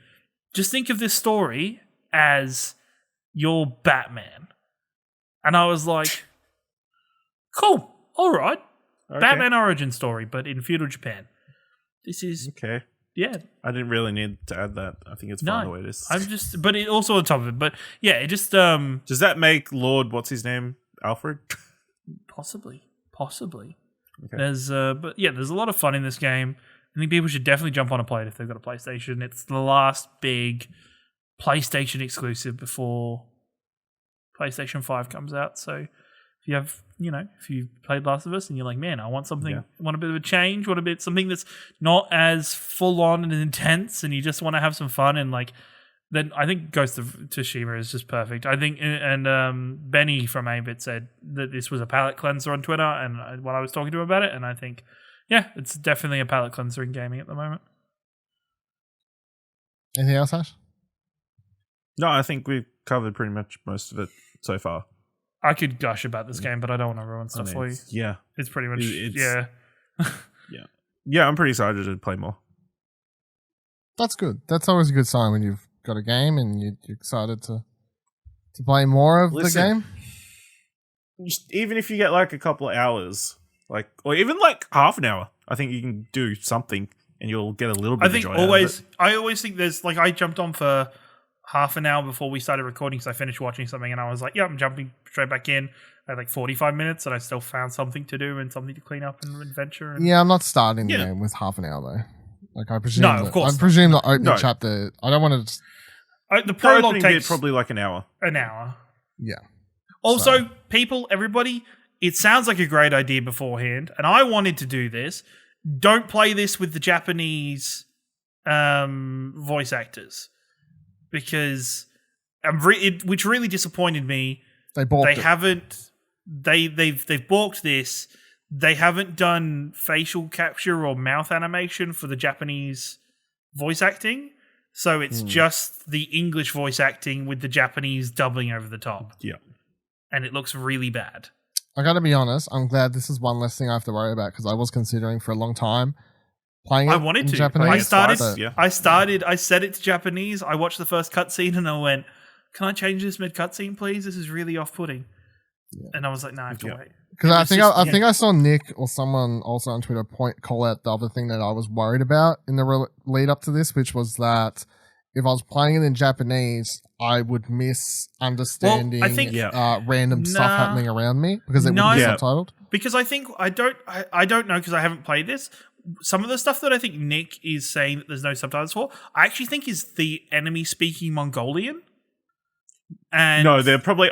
just think of this story as your Batman. And I was like, cool, all right. Okay. Batman origin story, but in feudal Japan. This is... Okay. Yeah. I didn't really need to add that. I think it's fine the way it is. But it also on top of it. But yeah, it just... Does that make Lord, what's his name, Alfred? Possibly. Okay. There's a lot of fun in this game. I think people should definitely jump on and play it if they've got a PlayStation. It's the last big PlayStation exclusive before PlayStation 5 comes out. So if you have, if you played Last of Us and you're like, man, I want something, want a bit of a change, want a bit something that's not as full on and intense, and you just want to have some fun and like. Then I think Ghost of Tsushima is just perfect. I think, and Benny from 8-Bit said that this was a palate cleanser on Twitter, and when I was talking to him about it, and I think, yeah, it's definitely a palate cleanser in gaming at the moment. Anything else, Ash? No, I think we've covered pretty much most of it so far. I could gush about this game, but I don't want to ruin stuff for you. Yeah. It's pretty much, yeah. Yeah, I'm pretty excited to play more. That's good. That's always a good sign when you've got a game and you're excited to play more of the game. Even if you get like a couple of hours, or even like half an hour, I think you can do something and you'll get a little bit of joy out of it. I always think there's like I jumped on for half an hour before we started recording because I finished watching something and I was like, yeah, I'm jumping straight back in. I had like 45 minutes and I still found something to do and something to clean up and adventure. Yeah, I'm not starting the game with half an hour though. Like I presume, of course. I presume the opening chapter. I don't want to. The prologue takes probably like an hour. Yeah. Also, everybody, it sounds like a great idea beforehand, and I wanted to do this. Don't play this with the Japanese voice actors because which really disappointed me. They balked it. Haven't. They've balked this. They haven't done facial capture or mouth animation for the Japanese voice acting, so it's just the English voice acting with the Japanese dubbing over the top. Yeah, and it looks really bad. I gotta be honest, I'm glad this is one less thing I have to worry about because I was considering for a long time playing it I wanted in to. Japanese. I set it to Japanese. I watched the first cutscene and I went, "Can I change this mid cutscene, please? This is really off-putting." Yeah. And I was like, "No, I have to wait." Because I think I saw Nick or someone also on Twitter call out the other thing that I was worried about in the lead up to this, which was that if I was playing it in Japanese, I would miss understanding random stuff happening around me because it wouldn't be subtitled. Because I think I don't know because I haven't played this. Some of the stuff that I think Nick is saying that there's no subtitles for, I actually think is the enemy speaking Mongolian. And no,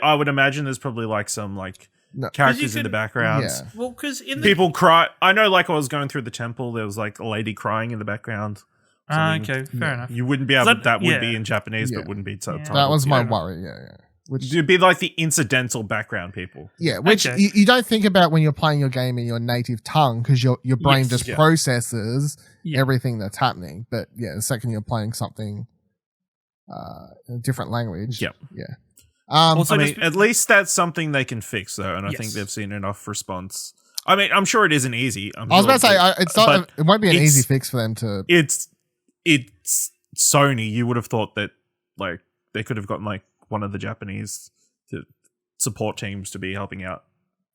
I would imagine there's probably like some characters in the background. Yeah. Well, because people cry. I know, like I was going through the temple, there was like a lady crying in the background. Okay, fair enough. You wouldn't be able. That would be in Japanese, but wouldn't be subtitled. That was my worry. Yeah. Which would be like the incidental background people. Yeah, which you don't think about when you're playing your game in your native tongue because your brain just processes everything that's happening. But the second you're playing something in a different language, yeah. Also, at least that's something they can fix, though, and I think they've seen enough response. I mean, I'm sure it isn't easy. I was about to say it's not. It won't be an easy fix for them to. It's Sony. You would have thought that they could have gotten one of the Japanese support teams to be helping out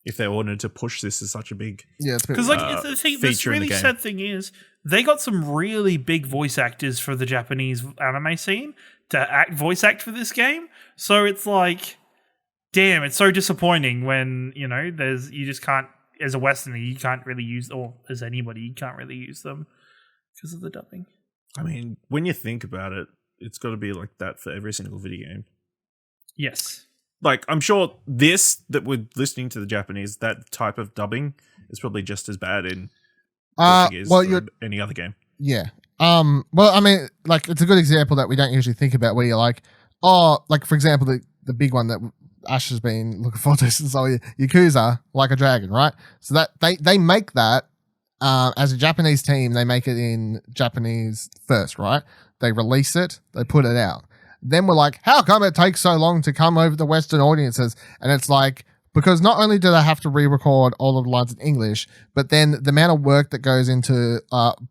if they wanted to push this as such a big because the thing. This really sad thing is they got some really big voice actors for the Japanese anime scene to voice act for this game. So it's like, damn, it's so disappointing when you just can't, as a Westerner, you can't really use, or as anybody, you can't really use them because of the dubbing. I mean, when you think about it, it's got to be like that for every single video game. Yes. I'm sure that we're listening to the Japanese, that type of dubbing is probably just as bad in Portuguese or any other game. Yeah. Well, I mean, it's a good example that we don't usually think about where you're like, for example, the big one that Ash has been looking forward to since Yakuza, Like a Dragon, right? So that they make that as a Japanese team, they make it in Japanese first, right? They release it, they put it out. Then we're like, how come it takes so long to come over to Western audiences? And it's like, because not only do they have to re-record all of the lines in English, but then the amount of work that goes into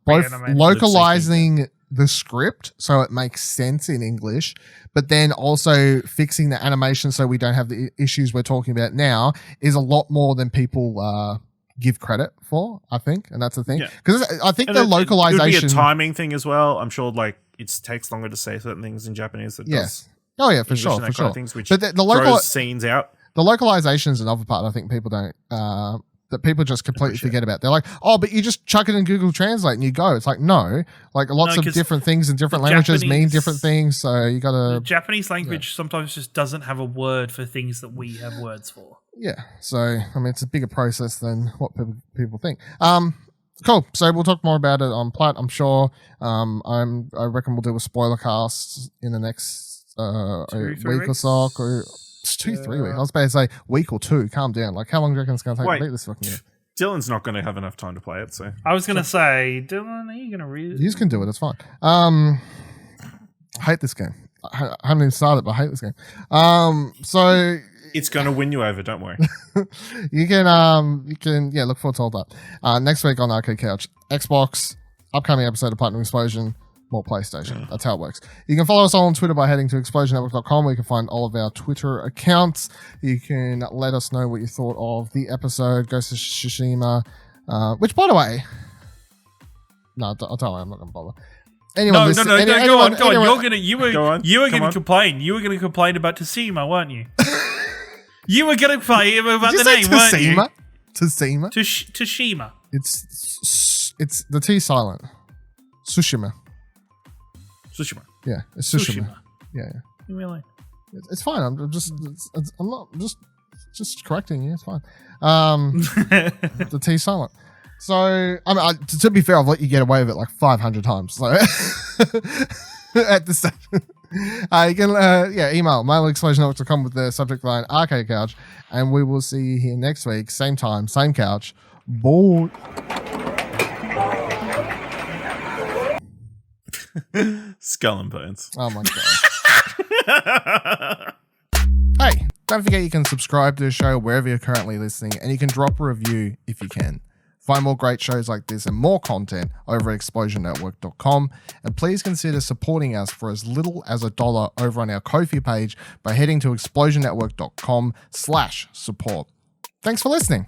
both localizing the script so it makes sense in English, but then also fixing the animation so we don't have the issues we're talking about now is a lot more than people give credit for, I think. And that's the thing. Because I think the localization... It would be a timing thing as well. I'm sure it takes longer to say certain things in Japanese than does Oh yeah, for English sure, and for sure. Things, which but the throws scenes out. The localization is another part I think people don't, that people just completely forget about. They're like, but you just chuck it in Google Translate and you go. It's like, no, lots of different things in different languages mean different things. So you got to... The Japanese language sometimes just doesn't have a word for things that we have words for. Yeah. So, I mean, it's a bigger process than what people think. Cool. So we'll talk more about it on Plat, I'm sure. I reckon we'll do a spoiler cast in the next week or so. It's 2-3 weeks. I was about to say week or two. Calm down. How long do you reckon it's going to take to beat this fucking game? Dylan's not going to have enough time to play it, so... I was going to say, Dylan, are you going to read it? You can do it. It's fine. I hate this game. I haven't even started, but I hate this game. So... It's going to win you over, don't worry. you can look forward to all that. Next week on Arcade Couch, Xbox, upcoming episode of Platinum Explosion, more PlayStation. That's how it works. You can follow us all on Twitter by heading to explosionnetwork.com where you can find all of our Twitter accounts. You can let us know what you thought of the episode, Ghost of Tsushima, which, by the way, no, don't worry, I'm not going to bother. Anyone go on. You were going to complain. You were going to complain about Tsushima, weren't you? You were going to play about the name, weren't you? Tsushima? Tsushima. It's the T silent. Tsushima. Yeah, it's Tsushima. Yeah. Really? It's fine. I'm not just correcting you. It's fine. The T silent. So, I mean, to be fair, I've let you get away with it 500 times. So, at this stage. You can email mailexplosion.com with the subject line Arcade Couch, and we will see you here next week, same time, same couch. Bye. Skull and Bones. Oh my god. Hey, don't forget you can subscribe to the show wherever you're currently listening, and you can drop a review if you can. Find more great shows like this and more content over at explosionnetwork.com, and please consider supporting us for as little as $1 over on our Ko-fi page by heading to explosionnetwork.com/support. Thanks for listening.